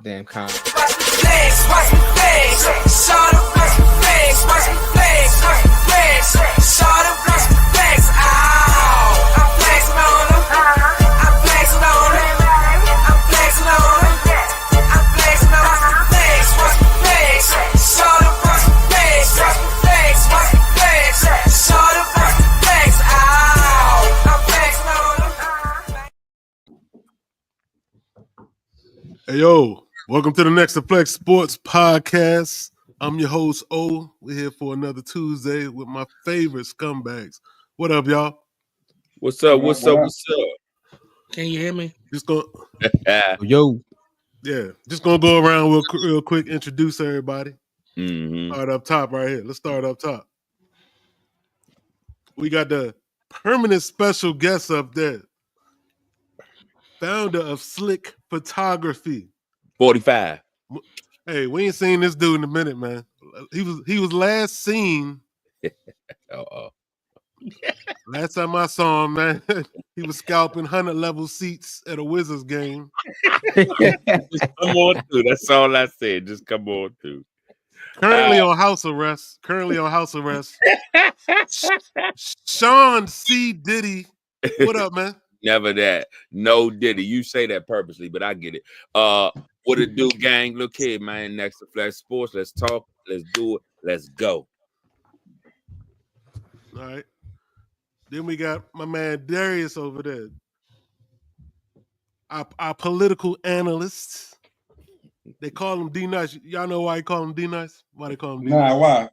damn comment. Watch me flex, watch me flex. Shawty, watch me flex, watch me flex, watch me flex. Shawty, watch me flex. Ow, I'm flexing on them. I'm flexing on them. I'm flexing on them. I'm flexing on them. Flex, watch me flex. Shawty, watch me flex, watch me flex, watch me flex. Shawty, watch me flex. Ow, I'm flexing on them. Hey, yo, welcome to the Next2Flex Sportz podcast. I'm your host, O. We're here for another Tuesday with my favorite scumbags. What up, y'all? What's up? What's up? What's up? Can you hear me? Just gonna, Yo. just gonna go around real quick, introduce everybody. Mm-hmm. Start up top right here. Let's start up top. We got the permanent special guest up there. Founder of Slick Photography. 45. Hey, we ain't seen this dude in a minute, man. He was last seen. Last time I saw him, man, he was scalping 100-level seats at a Wizards game. Just come on through. That's all I said. Just come on through. Currently on house arrest. Sean C. Diddy. What up, man? Never that. No Diddy. You say that purposely, but I get it. What it do, gang? Look here, man. Next2Flex Sportz. Let's talk. Let's do it. Let's go. All right. Then we got my man Darius over there. Our political analyst. They call him D-Nice. Y'all know why he call him D-Nice? Why they call him D-Nice? Nah, why?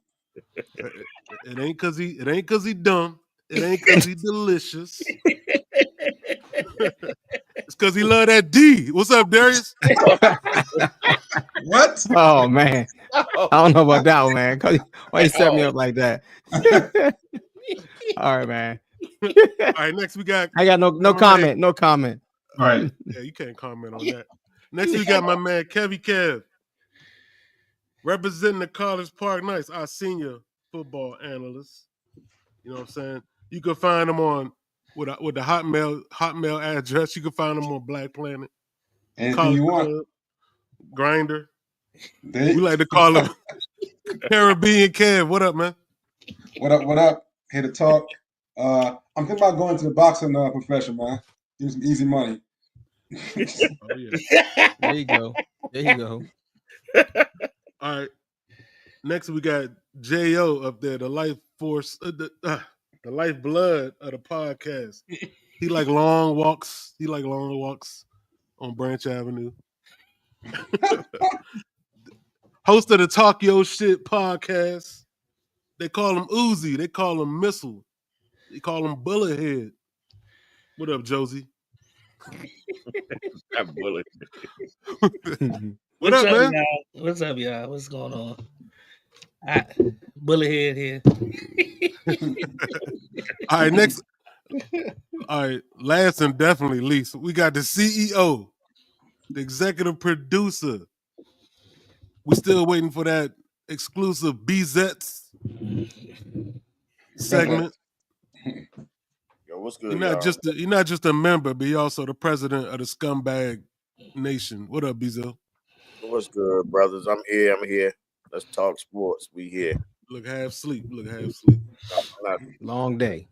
It ain't cause he dumb. It ain't cause he delicious. It's cause he love that D. What's up, Darius? What? Oh man. I don't know about that one, man. Why you set me up like that? All right, man. All right, next we got. I got no comment. No comment. All right. Yeah, you can't comment on that. Next we got my man Kev, representing the College Park Knights, our senior football analyst. You know what I'm saying? You can find him on with the Hotmail address. You can find him on Black Planet. Anything you want. Grinder. We like to call him Caribbean Kev. What up, man? What up? Here to talk. I'm thinking about going to the boxing profession, man. Give me some easy money. Oh, yeah. There you go. All right. Next we got J.O. up there, the life force, the lifeblood of the podcast. He like long walks. On Branch Avenue. Host of the Talk Yo Shit podcast. They call him Uzi. They call him Missile. They call him Bullet Head. What up, Josie? That bullet. What up, man? Y'all? What's up, y'all? What's going on? Bullet head here. All right, next. All right, last and definitely least, we got the CEO, the executive producer. We're still waiting for that exclusive BZets segment. Yo, what's good? You're not just a member, but you're also the president of the Scumbag Nation. What up, Bizo? What's good, brothers? I'm here. Let's talk sports. We here. Look half sleep. Long day.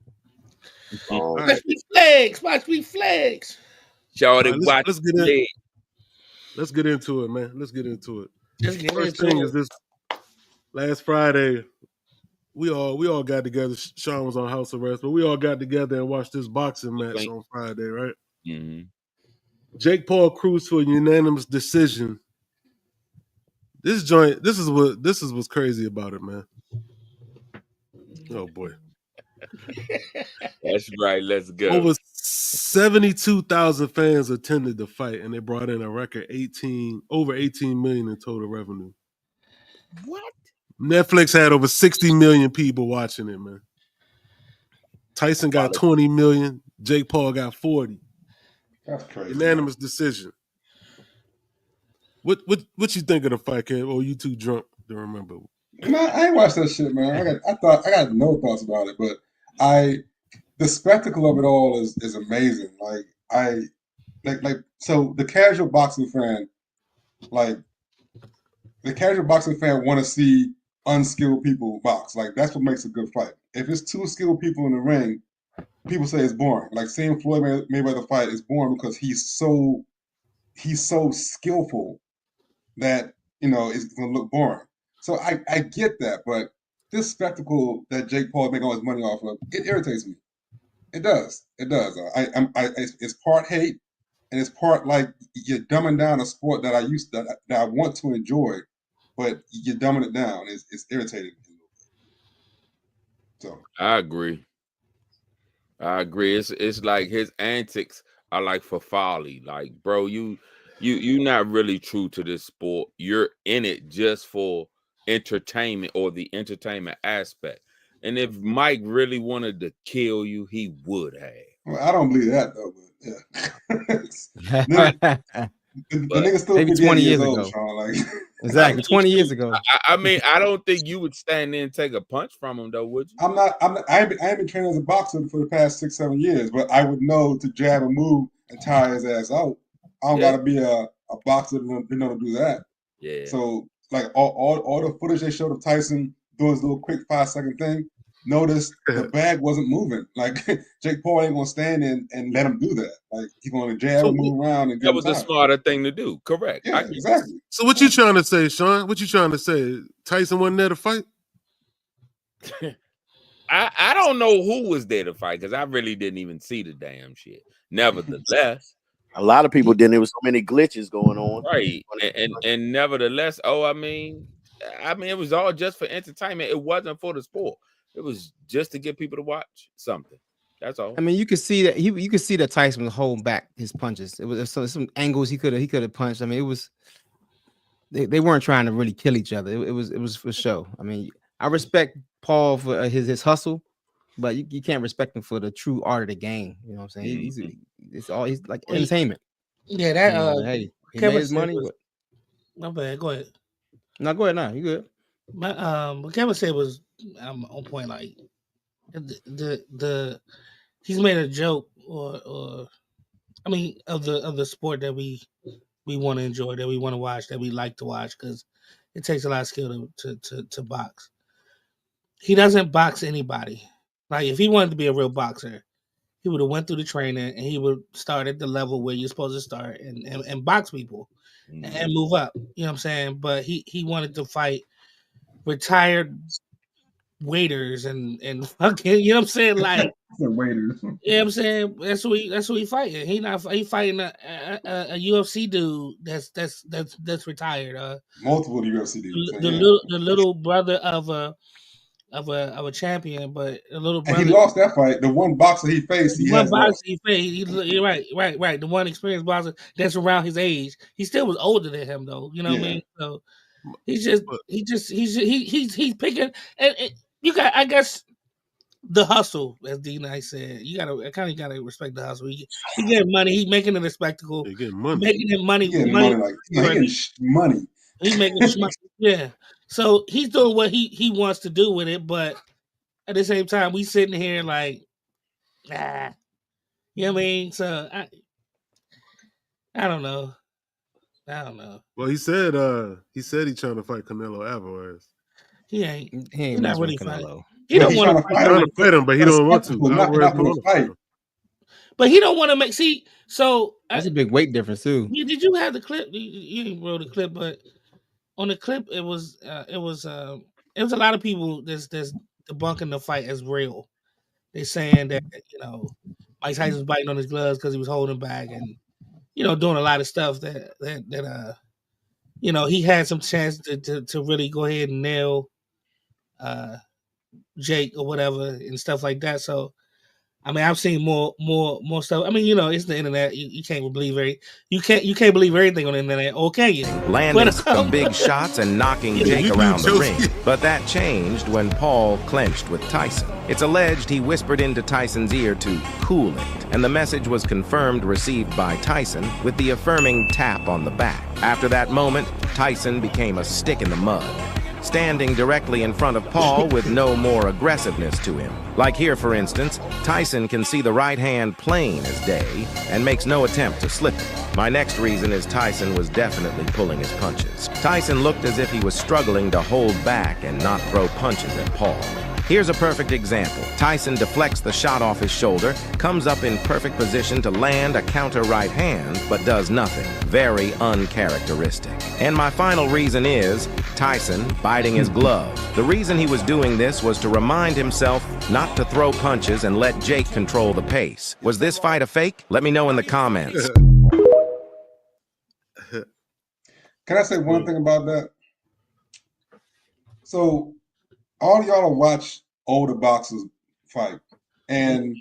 Right. Watch me flex. Shorty, Right, watch let's get into it, man. Let's get into it. Just get First into thing it. is this last Friday, we all got together. Sean was on house arrest, but we all got together and watched this boxing match on Friday, right? Mm-hmm. Jake Paul cruised to a unanimous decision. This is what's crazy about it, man. Oh boy. That's right. Let's go. Over 72,000 fans attended the fight, and they brought in a record over 18 million in total revenue. What? Netflix had over 60 million people watching it, man. Tyson got 20 million. Jake Paul got 40. That's crazy. Unanimous decision. What you think of the fight, Kev? Or you too drunk to remember? Man, I ain't watched that shit, man. I got no thoughts about it, but the spectacle of it all is amazing. So the casual boxing fan Like the casual boxing fan want to see unskilled people box. Like that's what makes a good fight. If it's two skilled people in the ring, people say it's boring. Like seeing Floyd Mayweather fight is boring because he's so skillful that it's gonna look boring. So I get that, but this spectacle that Jake Paul is making all his money off of, it irritates me. It does. It does. It's part hate, and it's part like you're dumbing down a sport that I want to enjoy, but you're dumbing it down. It's irritating. So I agree. It's like his antics are like for folly. Like, bro, you not really true to this sport. You're in it just for entertainment or the entertainment aspect. And if Mike really wanted to kill you, he would have. Well, I don't believe that though. But yeah. The nigga still maybe 20 years old, ago. Sean, like. Exactly, 20 years ago. I mean, I don't think you would stand there and take a punch from him, though, would you? I haven't been training as a boxer for the past 6-7 years, but I would know to jab a move and tire his ass out. I don't gotta be a boxer to know to do that. Yeah. So like all the footage they showed of Tyson doing his little quick 5-second thing, notice the bag wasn't moving. Like Jake Paul ain't gonna stand in and let him do that. Like he's gonna jab and move around and that was a smarter thing to do. Correct. Yeah, exactly. So what you trying to say, Sean? What you trying to say? Tyson wasn't there to fight? I don't know who was there to fight because I really didn't even see the damn shit. Nevertheless, a lot of people didn't. There was so many glitches going on. Right. And nevertheless, I mean, it was all just for entertainment. It wasn't for the sport. It was just to get people to watch something. That's all. I mean, you could see that you could see that Tyson was holding back his punches. It was some angles he could have punched. I mean, it was they weren't trying to really kill each other. It was for show. I mean, I respect Paul for his hustle, but you can't respect him for the true art of the game. You know what I'm saying? He's like entertainment. Yeah, that hey, he made his money. My bad. Go ahead. No, go ahead now. You good? What Kevin said was on point. Like the he's made a joke or I mean of the sport that we want to enjoy, that we want to watch, that we like to watch, because it takes a lot of skill to box. He doesn't box anybody. Like if he wanted to be a real boxer, he would have went through the training and he would start at the level where you're supposed to start and box people and move up. You know what I'm saying? But he wanted to fight retired waiters and fucking, you know what I'm saying? Like waiters. You know what I'm saying? That's who he fighting. He fighting a UFC dude that's retired. Multiple UFC dudes. The little brother of a champion, but a little brother. And he lost that fight. The one boxer he faced, You're right. The one experienced boxer that's around his age. He still was older than him though. You know what I mean? So he's picking and you got, I guess, the hustle, as D-Nice said. You gotta respect the hustle. He getting money. He making it a spectacle. He getting money. Making him money. He getting money. He making money. Yeah. So he's doing what he wants to do with it, but at the same time, we sitting here like, you know what I mean? So I don't know. Well, he said he's trying to fight Canelo Alvarez. He ain't not really Canelo. He don't want to fight him, but he don't want to. But he don't want to make. See, so that's a big weight difference too. Did you have the clip? You didn't roll the clip, but on the clip, it was a lot of people that's debunking the fight as real. They're saying that Mike Tyson's biting on his gloves because he was holding back and doing a lot of stuff that he had some chance to really go ahead and nail Jake or whatever and stuff like that. So I mean, I've seen more stuff. I mean, it's the internet. You can't believe you can't believe everything on the internet, or can you? Landing some big shots and knocking Jake around the ring. But that changed when Paul clenched with Tyson. It's alleged he whispered into Tyson's ear to cool it, and the message was confirmed received by Tyson with the affirming tap on the back. After that moment, Tyson became a stick in the mud, standing directly in front of Paul with no more aggressiveness to him. Like here, for instance, Tyson can see the right hand plain as day and makes no attempt to slip it. My next reason is Tyson was definitely pulling his punches. Tyson looked as if he was struggling to hold back and not throw punches at Paul. Here's a perfect example. Tyson deflects the shot off his shoulder, comes up in perfect position to land a counter right hand, but does nothing. Very uncharacteristic. And my final reason is Tyson biting his glove. The reason he was doing this was to remind himself not to throw punches and let Jake control the pace. Was this fight a fake? Let me know in the comments. Can I say one thing about that? So, all y'all watch older boxers fight, and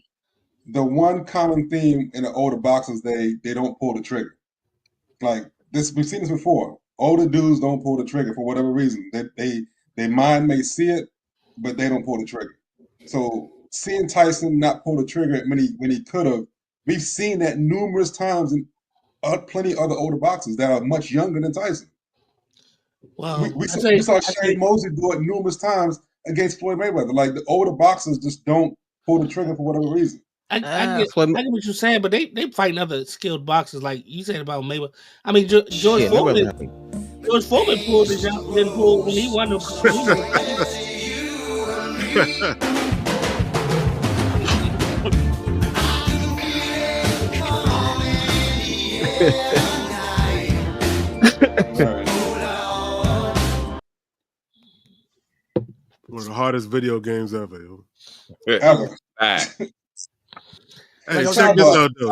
the one common theme in the older boxers, they don't pull the trigger. Like this, we've seen this before. Older dudes don't pull the trigger for whatever reason. Their mind may see it, but they don't pull the trigger. So seeing Tyson not pull the trigger when he could have, we've seen that numerous times in plenty of other older boxers that are much younger than Tyson. Well, we saw Shane Mosley do it numerous times against Floyd Mayweather. Like the older boxers just don't pull the trigger for whatever reason. I get what you're saying, but they fighting other skilled boxers like you said about Mayweather. I mean, George Foreman pulled his out, then pulled when he won the. One of the hardest video games ever. Ever. Hey, Like, check this out, though.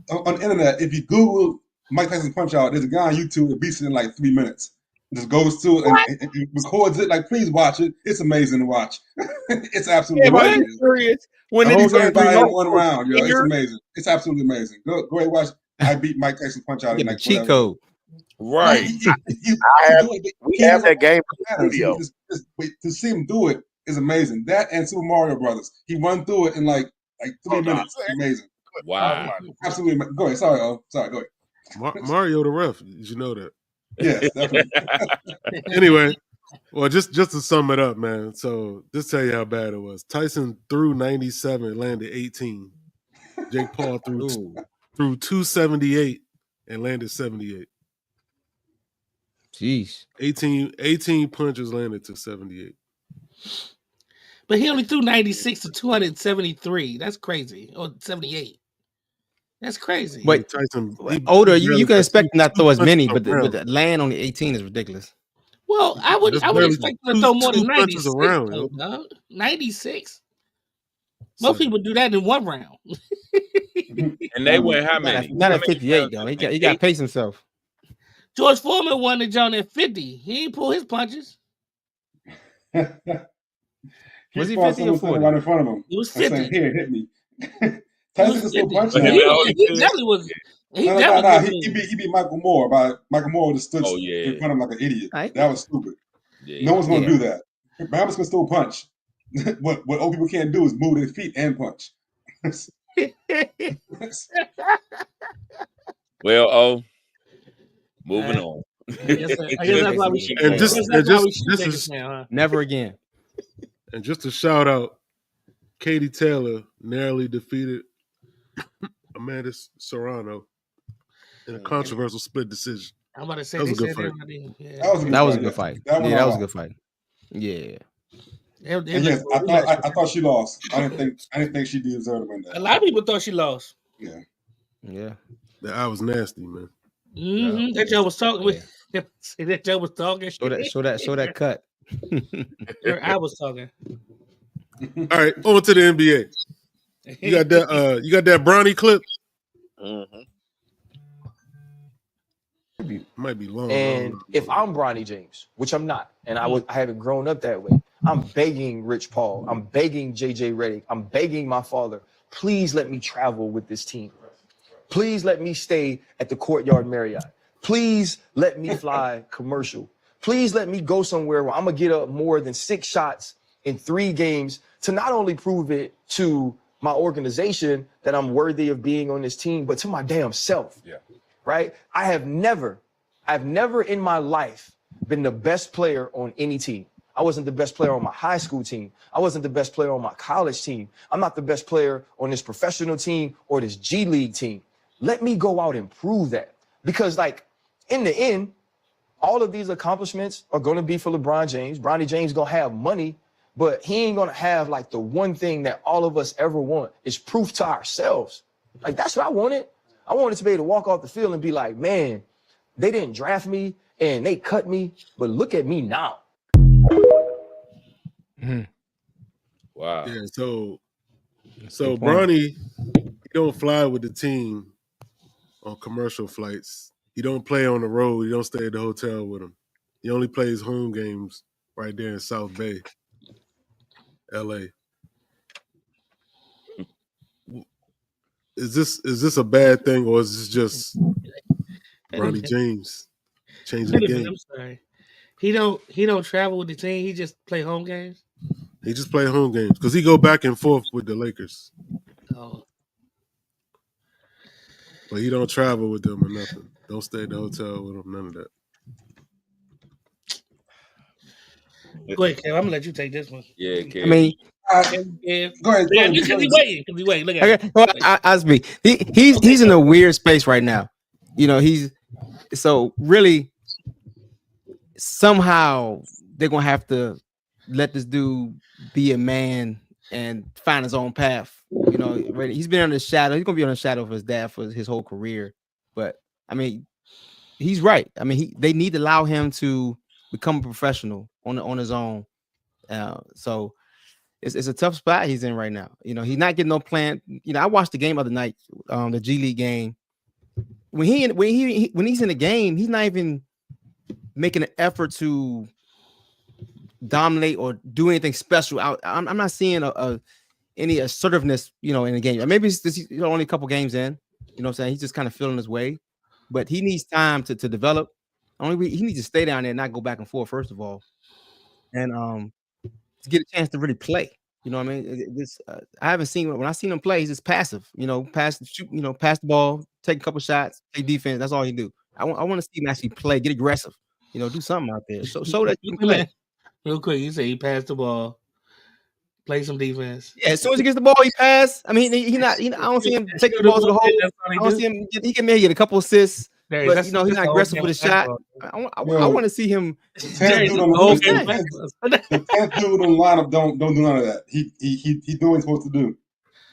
On the internet, if you Google Mike Tyson punch out, there's a guy on YouTube that beats it in like 3 minutes. Just goes to it and records it. Like, please watch it. It's amazing to watch. It's absolutely amazing. Serious? When the did whole he game by in one go round, yo. It's amazing. It's absolutely amazing. Go ahead and watch. I beat Mike Tyson punch out in like cheat code. Right. We have that game in the studio. To see him do it is amazing. That and Super Mario Brothers. He run through it in like 3 minutes. Amazing. Wow. Absolutely. Go ahead. Sorry, sorry. Go ahead. Mario the ref. Did you know that? Yes, definitely. Anyway, well, just to sum it up, man. So just tell you how bad it was. Tyson threw 97, landed 18. Jake Paul threw 278 and landed 78. Jeez. 18 punches landed to 78. But he only threw 96 to 273. That's crazy. Or 78. That's crazy. Wait, Tyson, older, you can expect him not to throw as many, but the land on the 18 is ridiculous. Well, I would expect him to throw more than 96. Around, 96. Most people do that in one round. And they went how many? Not at 58, though. He got to pace himself. George Foreman won the John at 50. He ain't pull his punches. Was he 50 or 40? Right in front of him. He was 50. Saying, here, hit me. Tyson can still punch. He definitely was. He beat Michael Moore. Michael Moore just stood in front of him like an idiot. That was stupid. No one's going to do that. Bahamas can still punch. What old people can't do is move their feet and punch. Well, moving on. I guess that's why we should. Never again. And just a shout out, Katie Taylor narrowly defeated Amanda Serrano in a controversial split decision. I'm about to say that was a good fight. That was a good fight. That was a good fight. Yeah. Yes, I thought she lost. I didn't think she deserved to win that. A lot of people thought she lost. Yeah. That I was nasty, man. Mm-hmm. That Joe was talking with. That Joe was talking. Show that cut. I was talking. All right, on to the NBA. You got that. You got that Bronny clip. Mm-hmm. Might be long. And if I'm Bronny James, which I'm not, and I haven't grown up that way, I'm begging Rich Paul, I'm begging JJ Redick, I'm begging my father, please let me travel with this team. Please let me stay at the Courtyard Marriott. Please let me fly commercial. Please let me go somewhere where I'm gonna get up more than 6 shots in 3 games to not only prove it to my organization that I'm worthy of being on this team, but to my damn self. Yeah. Right? I've never in my life been the best player on any team. I wasn't the best player on my high school team. I wasn't the best player on my college team. I'm not the best player on this professional team or this G League team. Let me go out and prove that. Because, like, in the end, all of these accomplishments are going to be for LeBron James. Bronny James going to have money, but he ain't going to have, like, the one thing that all of us ever want is proof to ourselves. Like, that's what I wanted. I wanted to be able to walk off the field and be like, man, they didn't draft me and they cut me, but look at me now. Wow. Yeah, so Bronny, he don't fly with the team on commercial flights. He don't play on the road. He don't stay at the hotel with them. He only plays home games right there in South Bay, LA. Is this a bad thing, or is this just Bronny James changing the game? I'm sorry. He don't travel with the team. He just play home games. He just play home games because he go back and forth with the Lakers. Oh, But he don't travel with them or nothing. Don't stay at the hotel with them. None of that. go ahead, Kev. I'm gonna let you take this one. Yeah, Kev. I mean, Kev. Go ahead. Yeah, because he waiting. Because he waiting. Look at him. well, I speak. He's in a weird space right now. You know, he's so really somehow they're gonna have to let this dude be a man and find his own path. You know, he's been under the shadow. He's gonna be under the shadow of his dad for his whole career. But I mean, he's right. I mean, they need to allow him to become a professional on his own. So it's a tough spot he's in right now. You know, he's not getting no plan. You know, I watched the game the other night, the G League game. When he's in the game, he's not even making an effort to dominate or do anything special. I'm not seeing any assertiveness, you know, in the game. Maybe it's just, you know, only a couple games in. You know what I'm saying? He's just kind of feeling his way, but he needs time to develop. He needs to stay down there and not go back and forth, first of all, and to get a chance to really play. You know what I mean? I haven't seen when I seen him play. He's just passive. You know, pass the ball, take a couple shots, take defense. That's all he do. I want to see him actually play, get aggressive. You know, do something out there. So that you can play. Real quick, you say he passed the ball, play some defense. Yeah, as soon as he gets the ball, he pass. I mean, I don't see him taking the ball to the hole. I don't see him. He can maybe get a couple assists, but you know, he's not aggressive with a shot. I want to see him. The 10th dude on the lineup don't do none of that. He doing what he's supposed to do.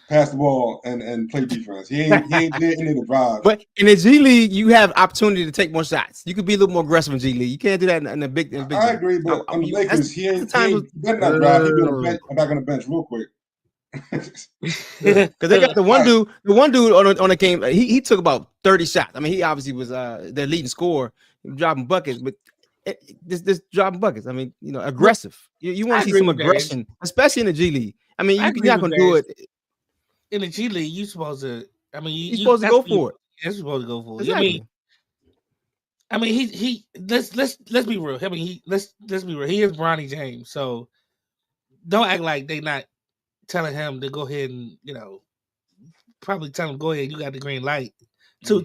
Pass the ball and play defense. He ain't there any of the drive. But in the G League, you have opportunity to take more shots. You could be a little more aggressive in G League. You can't do that in the big. I agree, but on the Lakers, he ain't better not drive. He's going back on the bench real quick. Because they got the one dude on the game. He took about 30 shots. I mean, he obviously was their leading scorer, dropping buckets, but this dropping buckets. I mean, you know, aggressive. You want to see some aggression, especially in the G League. I mean, you're not going to do it. In the G League, you supposed to. I mean, you're supposed to go for it. You're supposed to go for it. Exactly. I mean, he. Let's be real. I mean, let's be real. He is Bronny James, so don't act like they not telling him to go ahead and, you know, probably tell him go ahead. You got the green light. To in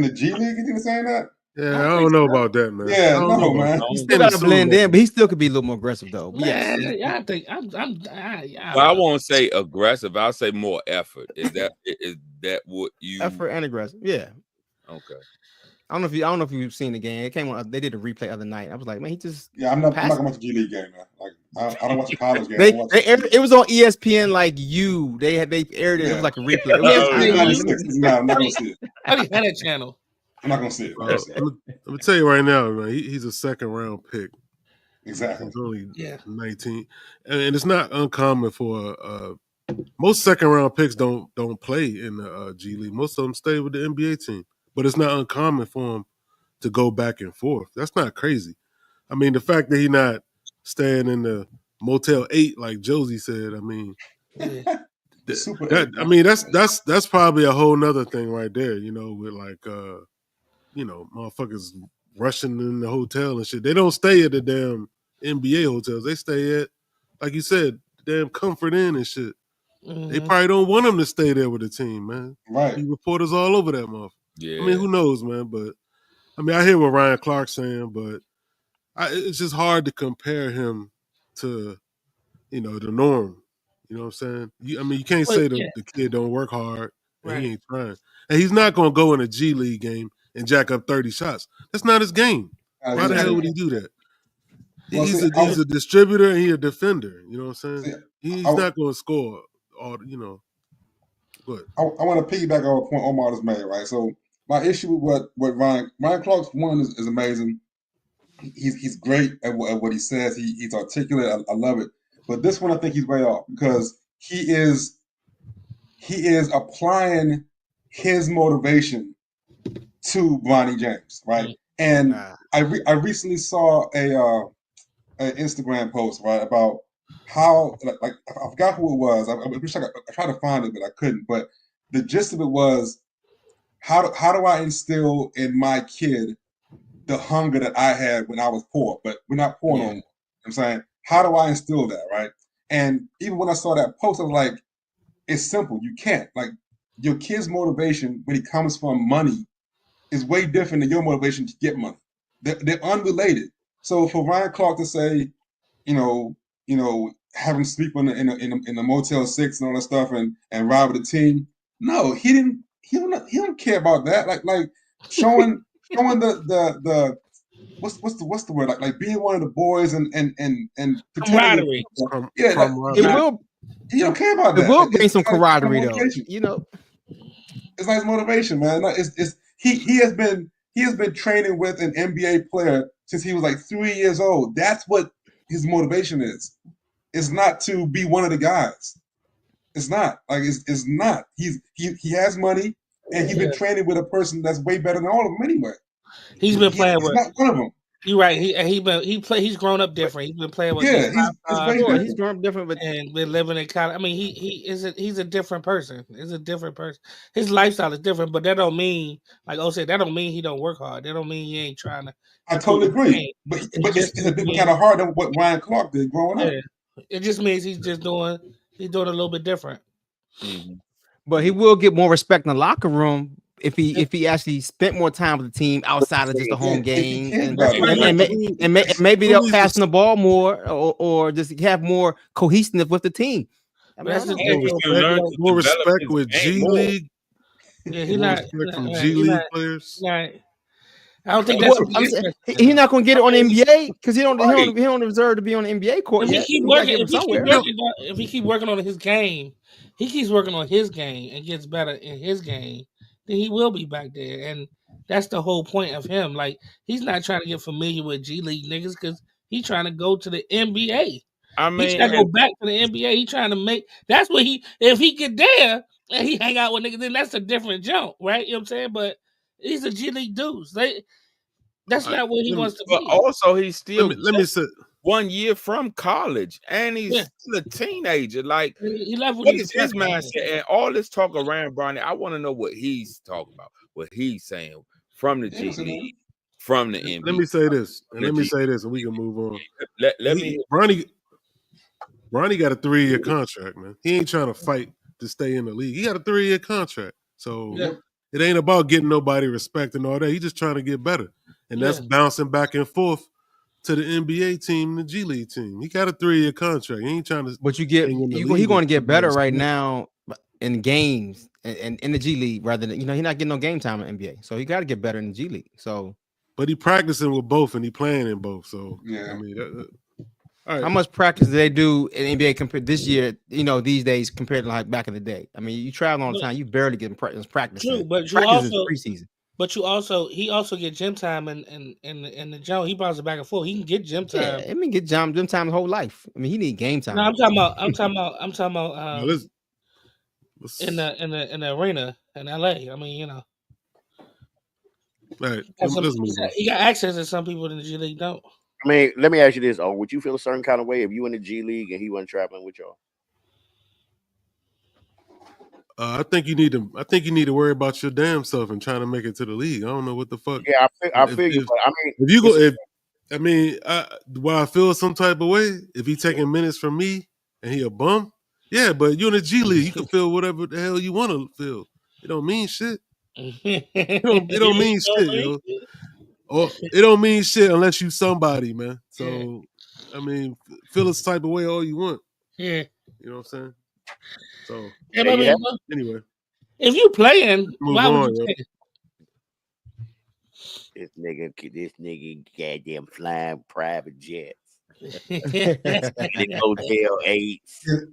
the G League, is he saying that? Yeah, I don't know about that, man. Yeah, no, man. He's still got to blend in, but he still could be a little more aggressive, though. Man, yes. I think I won't say aggressive. I'll say more effort. Is that what you effort and aggressive? Yeah. Okay. I don't know if you've seen the game. It came on. They did a replay other night. I was like, man, he just I'm not gonna watch the G League game, man. Like I don't watch the college game. It was on ESPN. Like they aired it. Yeah. It was like a replay. No, I'm not gonna see it. I didn't have that channel. I'm not gonna see it. Let me tell you right now, man. He's a second round pick. Exactly. He's only 19, and it's not uncommon for most second round picks don't play in the G League. Most of them stay with the NBA team, but it's not uncommon for them to go back and forth. That's not crazy. I mean, the fact that he's not staying in the Motel 8 like Josie said. I mean, that's probably a whole nother thing right there. You know, with like you know, motherfuckers rushing in the hotel and shit. They don't stay at the damn NBA hotels. They stay at, like you said, the damn Comfort Inn and shit. Mm-hmm. They probably don't want them to stay there with the team, man. Right. The reporters all over that motherfucker. Yeah. I mean, who knows, man? But I mean, I hear what Ryan Clark's saying, but it's just hard to compare him to, you know, the norm. You know what I'm saying? I mean, you can't say the kid don't work hard and he ain't trying. And he's not going to go in a G League game and jack up 30 shots. That's not his game. Why the hell would he do that? Well, He's see, a distributor and he's a defender. You know what I'm saying? See, He's not going to score all, you know. But I want to piggyback on a point Omar just made, right? So my issue with what Ryan Clark's one is amazing. He's great at what he says. He's articulate. I love it. But this one, I think he's way off because he is applying his motivation to Bronny James, right? And I recently saw an Instagram post, right, about how like I forgot who it was. I wish I tried to find it, but I couldn't. But the gist of it was how do I instill in my kid the hunger that I had when I was poor, but we're not poor no more. You know what I'm saying, how do I instill that, right? And even when I saw that post, I was like, it's simple. You can't. Like, your kid's motivation when it comes from money is way different than your motivation to get money. They're unrelated. So for Ryan Clark to say, you know, have him sleep in a Motel 6 and all that stuff and ride with the team, no, he don't care about that. Like showing the what's the word, like being one of the boys and camaraderie. It will. You don't care about that. It will bring some camaraderie though. You know, it's like motivation, man. He has been training with an NBA player since he was like 3 years old. That's what his motivation is. It's not to be one of the guys. It's not. Like it's not. He has money and he's been training with a person that's way better than all of them anyway. He's been playing with. Not one of them. You're right. He's grown up different. He's been playing with. He's grown up different, but and been living in college. I mean, he's a different person. He's a different person. His lifestyle is different, but that don't mean, like O said, that don't mean he don't work hard. That don't mean he ain't trying to. I totally agree, but it's a bit kind of hard than what Ryan Clark did growing up. It just means he's doing a little bit different. Mm-hmm. But he will get more respect in the locker room if he actually spent more time with the team outside of just the home game, and maybe they'll pass the ball more or just have more cohesiveness with the team. I mean, more respect with G League. Yeah, he's not from G League players. I don't think that's. He's not going to get it on the NBA because he don't deserve to be on the NBA court if yet. If he keep working on his game, and gets better in his game, then he will be back there. And that's the whole point of him. Like, he's not trying to get familiar with G League niggas because he's trying to go to the NBA. I mean, he's trying to go back to the NBA. He's trying to make. That's what if he get there and he hang out with niggas, then that's a different jump, right? You know what I'm saying? But these are G League dudes. That's not what he wants to be. But also, he's still let me say 1 year from college, and he's still a teenager. Like, he left what is his mindset? And all this talk around Bronny, I want to know what he's talking about, what he's saying from the G League, from the NBA. Let me say this, and we can move on. Bronny got a 3-year contract, man. He ain't trying to fight to stay in the league. He got a 3-year contract, so it ain't about getting nobody respect and all that. He's just trying to get better, and that's bouncing back and forth to the NBA team and the G League team. He got a 3-year contract. He ain't trying to. But he's going to get better right now in games and in the G League rather than he's not getting no game time in the NBA. So he got to get better in the G League. So, but he practicing with both and he playing in both. So yeah, I mean, all right. How much practice do they do in NBA compared this year? These days compared to like back in the day. I mean, you travel all the time. You barely get practice. True, but practice is preseason. But he also get gym time in the gym. He bounces back and forth. He can get gym time. Yeah, I mean, get gym time his whole life. I mean, he need game time. No, I'm talking about in the arena in LA. I mean, Right. He got access that some people in the G League don't. I mean, let me ask you this: would you feel a certain kind of way if you in the G League and he wasn't traveling with y'all? I think you need to worry about your damn self and trying to make it to the league. I don't know what the fuck. Yeah, I feel you. But I mean, if you go, I feel some type of way if he taking minutes from me and he a bum. Yeah, but you're in the G League, you can feel whatever the hell you want to feel. It don't mean shit. It don't mean shit, yo. Or it don't mean shit unless you somebody, man. So, I mean, feel this type of way all you want. Yeah. You know what I'm saying? So, anyway. If you playing, Move why would on, you yo. say This nigga, goddamn flying private jets, it? hotel 8s,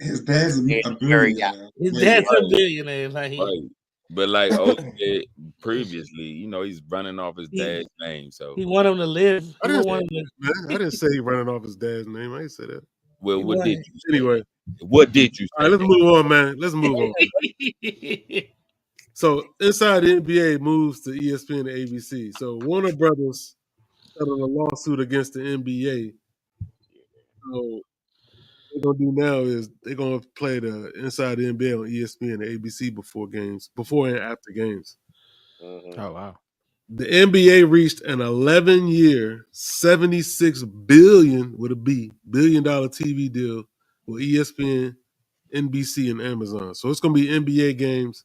His dad's a and billionaire. His Yeah, dad's yeah. a billionaire. Like Right. But like O said previously, he's running off his He- dad's name. So he want him to live. I He didn't, want him to. man, I didn't say he running off his dad's name. I didn't say that. well, He what wanted- did you say? Anyway, What did you all say? right, let's move on, man. Let's move on. So, inside the NBA moves to ESPN and ABC. So, Warner Brothers settled a lawsuit against the NBA. So, what they're gonna do now is they're gonna play the Inside the NBA on ESPN and ABC before and after games. Mhm. Oh wow. The NBA reached an 11-year, $76 billion with a B billion-dollar TV deal with ESPN, NBC, and Amazon. So it's gonna be NBA games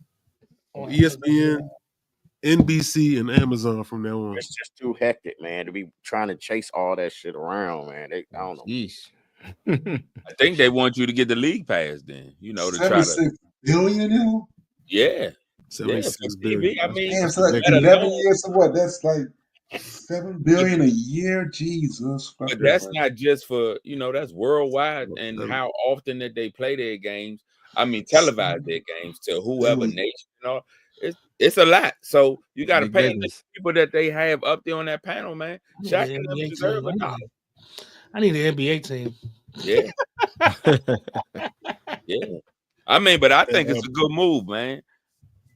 on ESPN, NBC, and Amazon from now on. It's just too hectic, man, to be trying to chase all that shit around, man. I don't know. Yeesh. I think they want you to get the league pass then, to try to. $76 billion now? Yeah. 76 for billion. TV, I mean, Damn, so like that 11 alone- years of what? That's like $7 billion a year. Jesus. but that's not just for that's worldwide and Seven. how often that they play their games. I mean, televise their games to whoever nation and all. It's a lot. So you got to Big pay the business. people that they have up there on that panel, man. Yeah, Shaq and them NBA deserve a team. dollar. I need an NBA team. Yeah. Yeah. I mean, but I think it's a good move, man.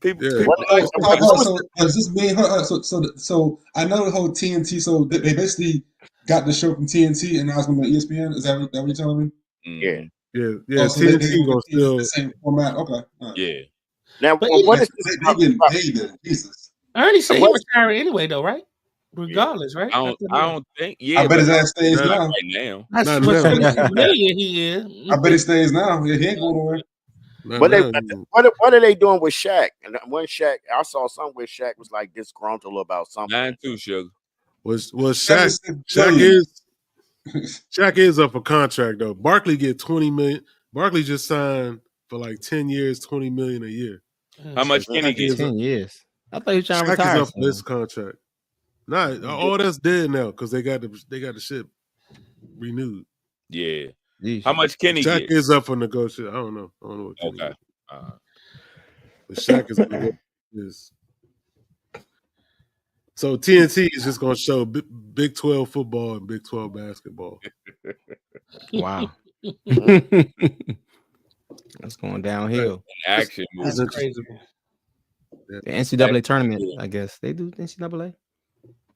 People, Yeah. people like So does this mean so I know the whole TNT, so they basically got the show from TNT and now it's gonna be on ESPN? Is that what you're telling me? Mhm. Yeah. So TNT they gonna still. the same format. Okay. All right. Yeah. Now, But what is They this? getting paid then. Jesus. Ernie said he What- retiring anyway, though, right? Regardless, right? I don't think. Yeah, I bet his ass stays not now. right now. That's Not what now. 76 million he is. I bet he stays now. Yeah, he ain't going nowhere. What are they doing with Shaq? And when Shaq, I saw something where Shaq was like disgruntled about something. 9-2 sugar. Was Shaq? 76 Shaq billion. Shaq is up for contract though. Barkley get $20 million. Barkley just signed for like 10 years, $20 million a year. How much can he Shaq get? is 10 years. I thought he was trying to Shaq is retire. up for this contract. Nah, all that's dead now because they got the shit renewed. Yeah. Yeesh. How much can he Shaq get? is up for negotiation. I don't know what Kenny Okay. get. But Shaq is gonna get this. So TNT is just gonna show Big 12 football and Big 12 basketball. Wow. That's going downhill. Action That's movie. crazy. The NCAA tournament, I guess. They do NCAA?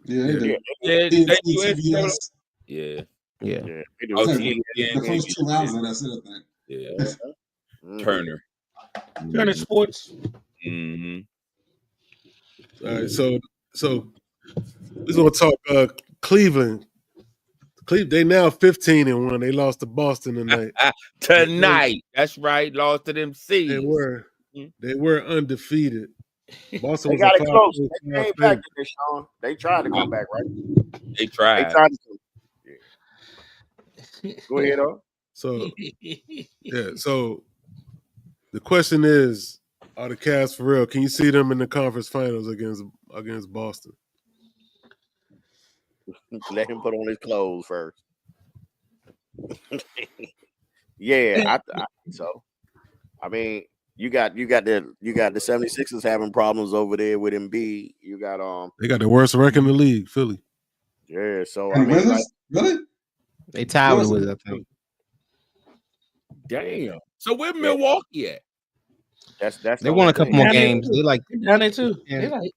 Yeah, they do. Yeah, TNT, they do CBS. Yeah. Yeah. Yeah, they do. Oh, Yeah, TNT, the first 2 rounds, that's it, I think. Yeah. Mhm. Turner. Turner Sports. Mm-hmm. All right, so we're gonna talk Cleveland. They now 15-1. They lost to Boston tonight. Tonight. That's right. Lost to them C's. They were undefeated. Boston They was got a it close. 5-point They came favorite. back to this, Sean. They tried to come back, right? They They tried. tried to. Go ahead, though. So yeah, so the question is, are the Cavs for real? Can you see them in the conference finals against Boston? Let him put on his clothes first. Yeah, I think so. I mean, you got the 76ers having problems over there with Embiid. You got They got the worst record in the league, Philly. yeah. So I And mean, Wizards? Really? They tied with the Wizards, I think. Damn. So where Milwaukee at? that's They won a couple more games. They like They down there too. Yeah. They like,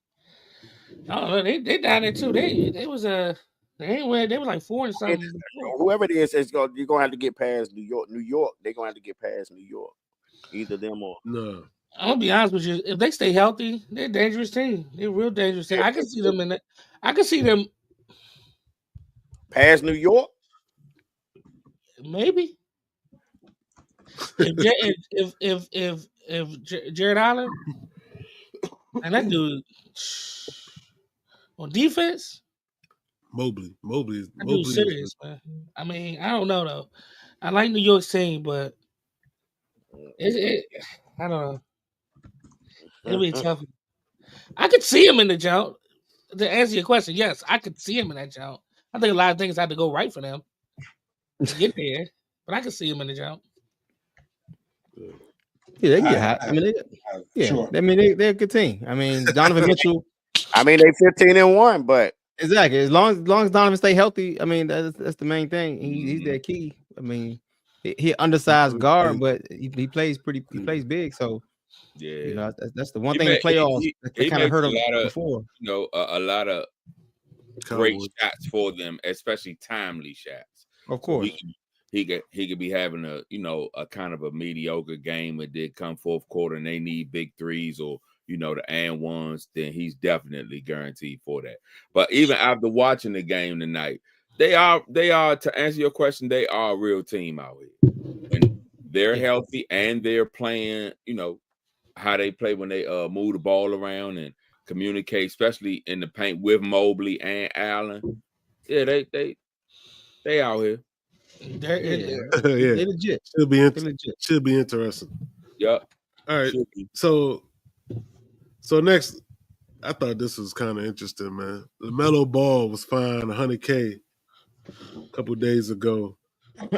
I don't know. They down there too. They was they ain't where they was like 4 and something. whoever it is, you're gonna have to get past New York. New York, they're gonna have to get past New York. Either them or No. I'm gonna be honest with you. If they stay healthy, they're a dangerous team. They're a real dangerous team. I can see them in that. I can see them past New York. maybe. If Jared Allen and that dude on defense, Mobley is that dude's serious, man. I mean, I don't know though. I like New York's team, but I don't know. It'll be tough. I could see him in the jump. To answer your question, yes, I could see him in that jump. I think a lot of things had to go right for them to get there, but I could see him in the jump. Yeah, they can get hot. I mean, Sure. I mean, they're a good team. I mean, Donovan Mitchell. I mean, they 15-1, but Exactly. As long as Donovan stay healthy, I mean, that's the main thing. He's their key. I mean, he undersized guard, but he plays big. So Yeah, you know that's the one thing in playoffs that kind of hurt him before. You know, a lot of great shots for them, especially timely shots. Of course, he could be having a kind of a mediocre game, but did come fourth quarter and they need big threes or the and ones, then he's definitely guaranteed for that. But even after watching the game tonight, they are to answer your question, they are a real team out here. When they're healthy and they're playing, how they play when they move the ball around and communicate, especially in the paint with Mobley and Allen. Yeah, they out here. They're legit. Should be interesting. Yep. All right. So next, I thought this was kind of interesting, man. LaMelo Ball was fined $100K a couple days ago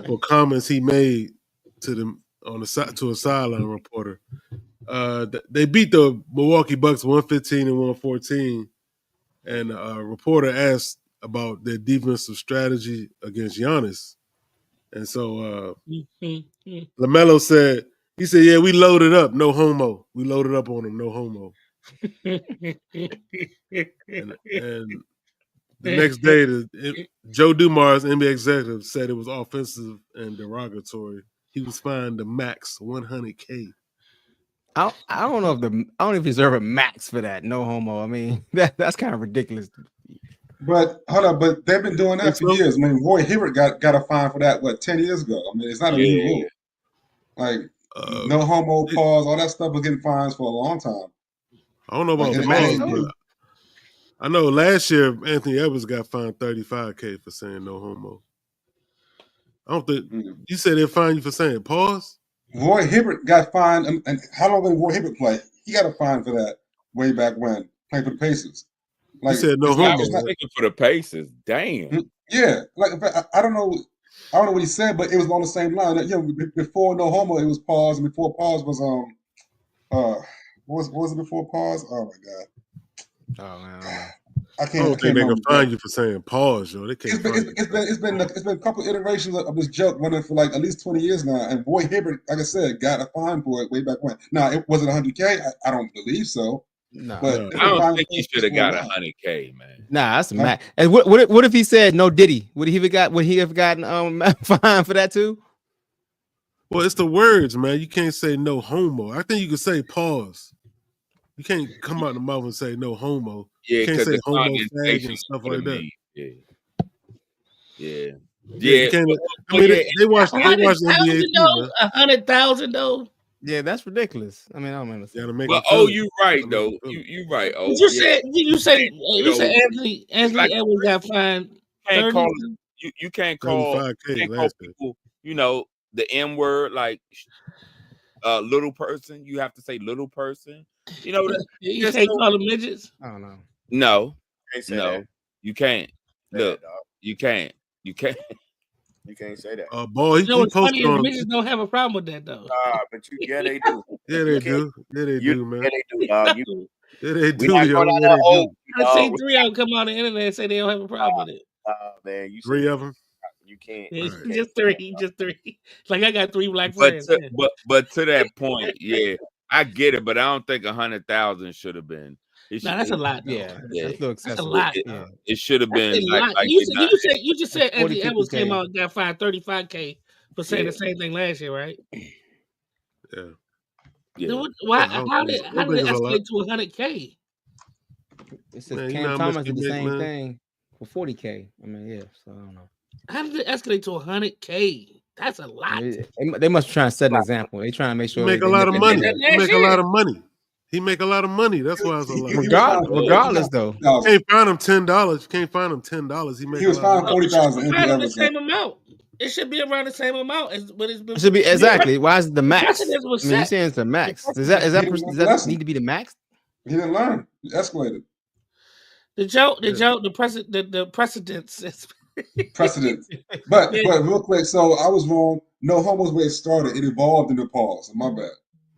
for comments he made to a sideline reporter. They beat the Milwaukee Bucks 115-114, and a reporter asked about their defensive strategy against Giannis, and so LaMelo said, "Yeah, we loaded up, no homo. We loaded up on him, no homo." and the next day, Joe Dumars, NBA executive, said it was offensive and derogatory. He was fined the max $100K. I don't know if he deserve a max for that. No homo. I mean, that's kind of ridiculous. But hold on, but they've been doing that for years. I mean, Roy Hibbert got a fine for that 10 years ago. I mean, it's not a new rule. Like no homo, pause, all that stuff was getting fines for a long time. I don't know about pause, but I know last year Anthony Edwards got fined $35K for saying no homo. I don't think you said they fined you for saying pause. Roy Hibbert got fined, and how long did Roy Hibbert play? He got a fine for that way back when playing for the Pacers. Like, he said no homo. I was thinking for the Pacers. Damn. Yeah, like I don't know what he said, but it was on the same line. Before no homo, it was pause, and before pause was what was it before pause? Oh my god. Oh man. I don't think they can find you for saying pause, yo. They can't. It's been a couple iterations of this joke running for like at least 20 years now. And Roy Hibbert, like I said, got a fine for it way back when. Now, was it $100K? I don't believe so. No, but I don't think he should have got $100K, man. Nah, that's a max. And what if he said no Diddy? Would he have gotten fine for that too? Well, it's the words, man. You can't say no homo. I think you can say pause. You can't come out of the mouth and say no homo. Yeah, you can't say homo, fag, and stuff like that. Yeah. I mean, they watch the NBA too, 100,000 though. Yeah, that's ridiculous. I mean, I don't understand. But you're right though. You right. Oh, you said Anthony Edwards got fined. You can't call people, the M word, like little person. You have to say little person. You can't call them midgets. I don't know. No, that. You can't. Look, you can't. You can't say that. Boy, what's funny is midgets don't have a problem with that though. But they do. Yeah, they do. Yeah, they do, man. Yeah, they do, dog. Yeah, they do. I've seen 3 of them come on the internet and say they don't have a problem with it. Man, you 3 of them. You can't. Right. Just three. Like I got 3 black friends. But to that point, yeah, I get it, but I don't think 100,000 should have been. That's a lot. Though. Yeah, that's a lot. It should have been like you just said Anthony Edwards came out and got fined $35K for saying the same thing last year, right? Yeah. How did it escalate to $100K? It says Cam Thomas did the same thing for $40K. I mean, yeah. So I don't know. How did it escalate to $100K? That's a lot. They must be trying to set an example. They trying to make sure he make a lot of money. He make a lot of money. He make a lot of money. That's why it's a lot. Regardless, though, you can't find him $10. You can't find him $10. He was fined $40,000. The same amount. It should be around the same amount as what it's been. It should be exactly. Why is it the max? precedent was I mean, you're set. saying it's the max. The Does that precedent- does that need to be the max? He didn't learn. He escalated. The precedence is Precedent. But Yeah. but real quick, so I was wrong. No homo's where it started. It evolved into pause. My bad.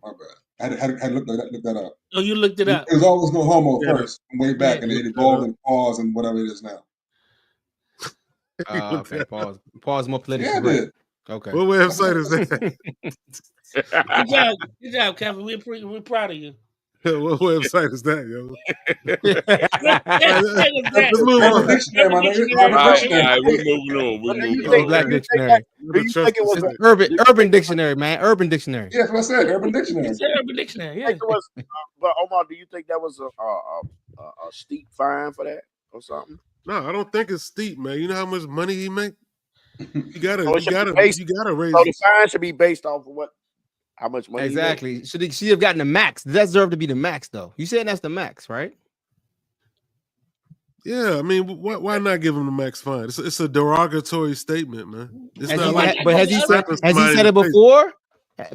My bad. I had to look that up. Oh, you looked it up. It was always no homo Yeah. first, from way back, Yeah. and it Look that evolved up. into pause and whatever it is now. Okay, pause. Pause more politically Yeah, it correct. did. Okay. What website is that? Good job, Kevin. We're proud of you. What website is that, yo? Let's move on. Dictionary, my nigga. All right, Dictionary. we're moving on. We're What do you moving think? on. Black Do you think Dictionary. that- What Do a you trust think it was is a, Urban Dictionary, man. Urban Dictionary. Yeah, that's what I said. Urban Dictionary. It's the Urban Dictionary. Yeah. think it was, but Omar, do you think that was a steep fine for that or something? No, I don't think it's steep, man. You know how much money he make? You gotta, So it you should be gotta, based- you gotta raise. So the fine should be based off of how much money. he makes. Exactly. Should he have gotten the max? That deserved to be the max, though. You said that's the max, right? Yeah, I mean, why not give him the max fine? It's a derogatory statement, man. It's Has not he, like but has he said slapping somebody it in the face. before?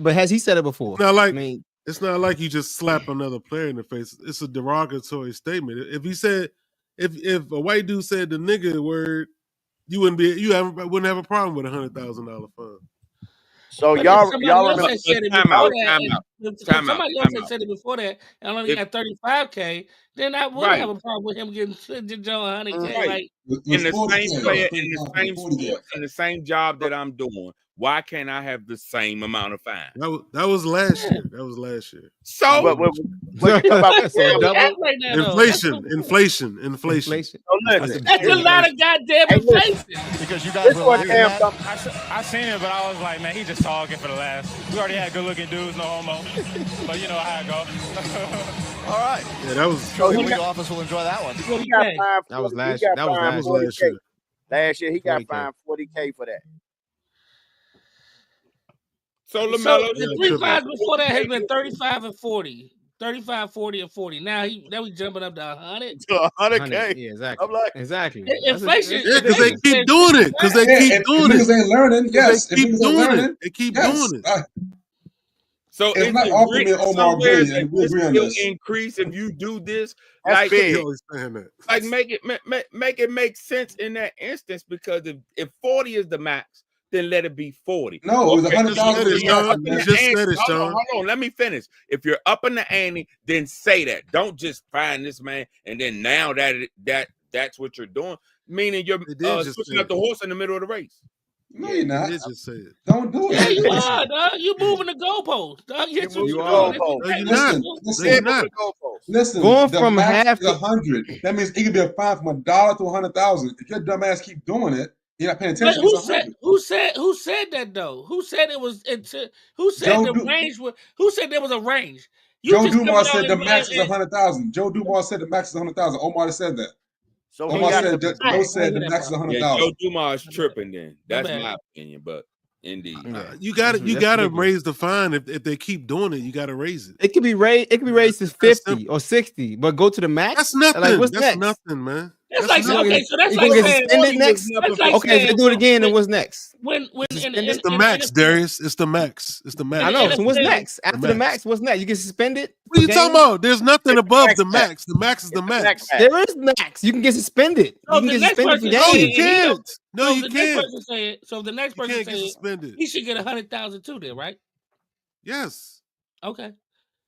But has he said it before? It's not like I mean, it's not like you just slap another player in the face. It's a derogatory statement. If he said, if a white dude said the nigga word, wouldn't have a problem with $100,000 fine. So But y'all if somebody else remember? had said it Time before out, that, time and out, if time out, somebody else time had out. said it before that, and only If- got 35K, then I would Right. have a problem with him getting Joe 100K. Right. Like, In the 40K, same player, in the 35K, same 40K. sport, in the same job that I'm doing, why can't I have the same amount of fine? That was last year. That was last year. So But you talking about- So double that's right now, though. Inflation. inflation. So listen, That's a lot of goddamn Hey, look. inflation. Because you This guys were one like damn that. something. I seen it, but I was like, man, he just talking for the last. We already had good looking dudes, no homo. But you know how it go. All right. Yeah, that was So the legal office will enjoy that one. He got fined That was 40 last he got that was fined last 40K. last year. Last year he got 40K. fined 40K for that. So So LaMelo, the Yeah, three triple. fines before that has been 35 and 40. 35, 40, and 40. Now we jumping up to 100. To 100. 100K. Yeah, exactly. I'm like, Exactly. Inflation- Yeah, because they keep doing it. Because they Yeah, keep if doing niggas it. ain't learning, yes. They If keep niggas ain't doing learning, it. They keep yes. doing it. so It's is not it often written me and Omar somewhere agree, that and we this agree on will this. increase if you do this? That's Like, big. He always saying that. like make it make sense in that instance, because if 40 is the max, then let it be 40. No, it was Okay, 100,000 just said it, Sean. man. You just said it, hold Sean. on, let me finish. If you're up in the ante, then say that. Don't just find this man and then now that's what you're doing. Meaning you're They did just switching say up the horse in the middle of the race. No, you're not. He did just say it. Don't do it. Yeah, you are, dog. You moving the goalpost, dog. That's what You you are. doing. No, you're Listen, not. listen, No, you're not. listen. Going the from max half is to- 100. That means it could be a fine from $1 to 100,000. If your dumb ass keep doing it, you're not paying But attention. who It's said 100. who said that though? Who said it was who said Joe the Du- range was who said there was a range? You Joe just Dumars coming said out the and- max is and- 100,000. Joe Dumars said the max is 100,000. Omar said that. So he Omar got said the Joe said the max is Yeah, 100,000. Joe Dumas tripping then. That's bad. my opinion, but indeed. Yeah. You got That's you got to ridiculous. raise the fine if they keep doing it. You got to raise it. It could be raised. It could be raised to That's 50 simple. or 60, but go to the max. That's nothing. Like, what's That's next? nothing, man. That's That's like nothing. okay, so that's You like gonna get saying suspended next? that's like Okay, if they saying do it again, then what's next? when It's the max, Darius. It's the max. It's the max. I know. So what's NFL next? After the max. max, what's next? You get suspended? What are you for talking games? about? There's nothing above max the max. max. The max is the max. max. There is max. You can get suspended. So You can the get next suspended for person No, saying you games. he don't- can't. No, so you the next can't. person say it. So the next You person can't get say it, suspended. he should get 100,000 too. Then right? Yes. Okay.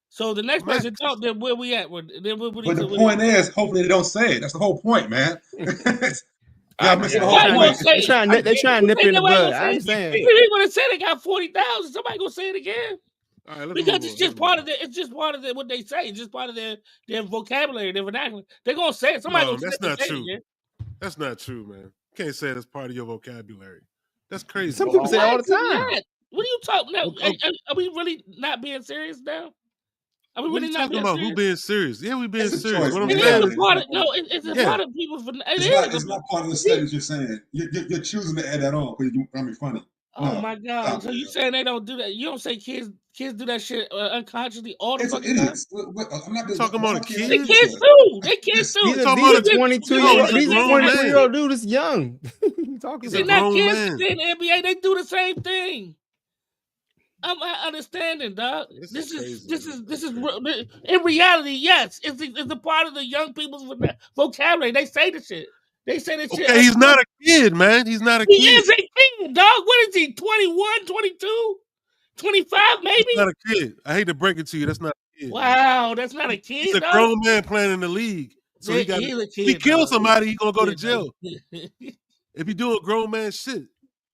So the next Max. person talk. Then where we at? What But the point is, hopefully they don't say it. That's the whole point, man. Y'all missing the whole Somebody gonna point. say it. They trying to nip think in the nobody bud. gonna I say it? understand. If they gonna say they got 40,000, somebody gonna say it again. All right, let's Because move it's on. just part of the. It's just part of what they say. It's just part of their vocabulary, their vernacular. They're gonna say it. Somebody No, gonna that's say it not true. again. That's not true, man. You can't say it as part of your vocabulary. That's crazy. Some people say it all the Why is it time. not? What are you talking about? Okay. Are we really not being serious now? Are we What are really you not talking being about? serious? Who being serious? Yeah, we being It's a serious. choice, What I'm man. It saying is is, a part of it's a Yeah. part of people's. It's not part of the sentence you're saying. You're choosing to add that on because you're funny. Oh my God! So you saying they don't do that? You don't say kids do that shit unconsciously all the fucking It time? is. I'm not talking about a kid. They kids too. They kids too. These talking are about a 22-year-old. he's a These grown man. 23-year-old dude is young. He's They're a not grown kids man. in the NBA. They do the same thing. I'm not understanding, dog. This is in reality, yes. It's a part of the young people's vocabulary. They say the shit. They say the shit. Okay, he's not a kid, man. He's not a He kid. is a kid, dog. What is he? 21, 22, 25, maybe? He's not a kid. I hate to break it to you. That's not a kid. Wow, that's not a kid. He's a grown man playing in the league. So he got. He's a If kid, he kills dog. somebody, he's gonna go to jail. Dog. If you do a grown man shit,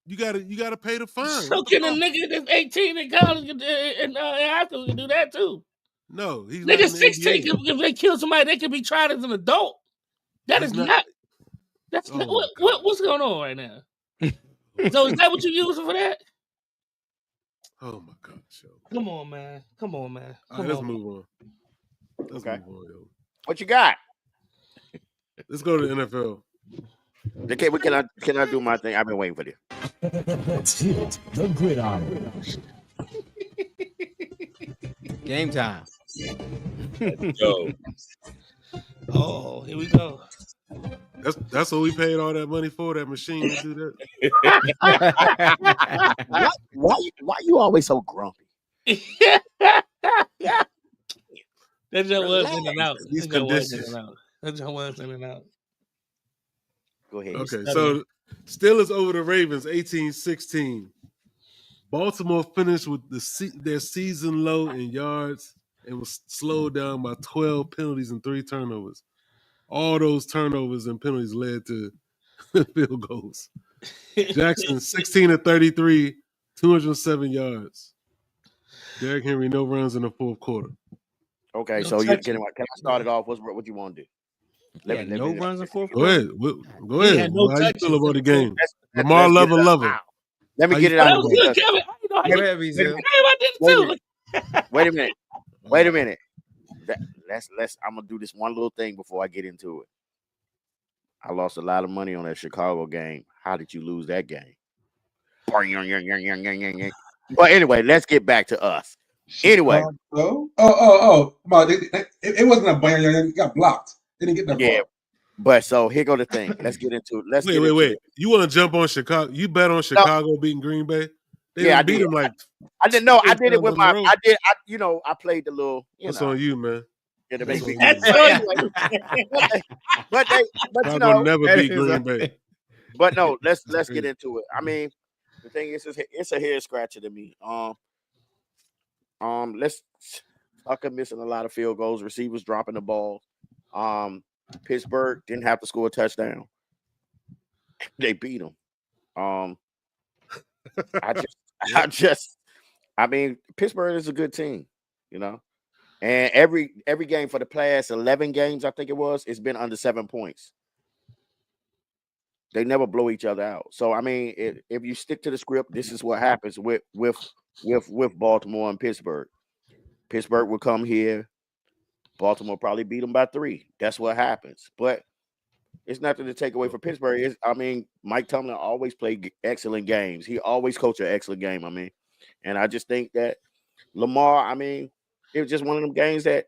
you gotta pay the fine. So can a nigga that's 18 in college and high school can do that too? No, he's nigga not in the 16. NBA. If they kill somebody, they can be tried as an adult. That He's is not- not. That's not what's going on right now. So is that what you using for that? Oh my God, yo. Come on, man. Come on, man. All right, let's move on. Let's Okay. move on, yo. What you got? Let's go to the NFL. Okay, can I do my thing? I've been waiting for this. Let's hit the gridiron. Game time. Yo, Oh, here we go. That's what we paid all that money for, that machine to do that. Why you always so grumpy? That just was in and out. These That just was in conditions. and out. That just was in and out. Go ahead. Okay, so Steelers over the Ravens, 18-16. Baltimore finished with their season low in yards and was slowed down by 12 penalties and 3 turnovers. All those turnovers and penalties led to field goals. Jackson, 16 of 33, 207 yards. Derrick Henry, no runs in the fourth quarter. Okay, No so can I start it off? What you want to do? No runs in fourth Go quarter. ahead. Go He ahead. had no How you touches feel about the game? Let's Lamar get lover, it out. lover. Let me How get you it That out. was good, Kevin. I Go ahead, Rizzo. I did it too. Wait a minute. Wait a minute. Let's. I'm gonna do this one little thing before I get into it. I lost a lot of money on that Chicago game. How did you lose that game? But anyway, let's get back to us. Anyway, Oh. It wasn't a bang. It got blocked. They didn't get that yeah. ball. But so here go the thing. Let's get into it. Wait. You want to jump on Chicago? You bet on Chicago beating Green Bay? They Yeah, I beat did. them like. I didn't know. I six did it times with in my. a row. I played the little. That's on you, man. Yeah, to make me. That's But on anyway, but you Chicago know, never beat Green Bay. but no. Let's get into it. I mean, the thing is, it's a head scratcher to me. Let's Tucker missing a lot of field goals, receivers dropping the ball. Pittsburgh didn't have to score a touchdown. They beat them. I mean, Pittsburgh is a good team, you know. And every game for the past 11 games, I think it was, it's been under 7 points. They never blow each other out. So I mean, if you stick to the script, this is what happens with Baltimore and Pittsburgh. Pittsburgh will come here. Baltimore probably beat them by 3. That's what happens. But it's nothing to take away from Pittsburgh. Mike Tomlin always played excellent games. He always coached an excellent game. And I just think that Lamar, it was just one of them games that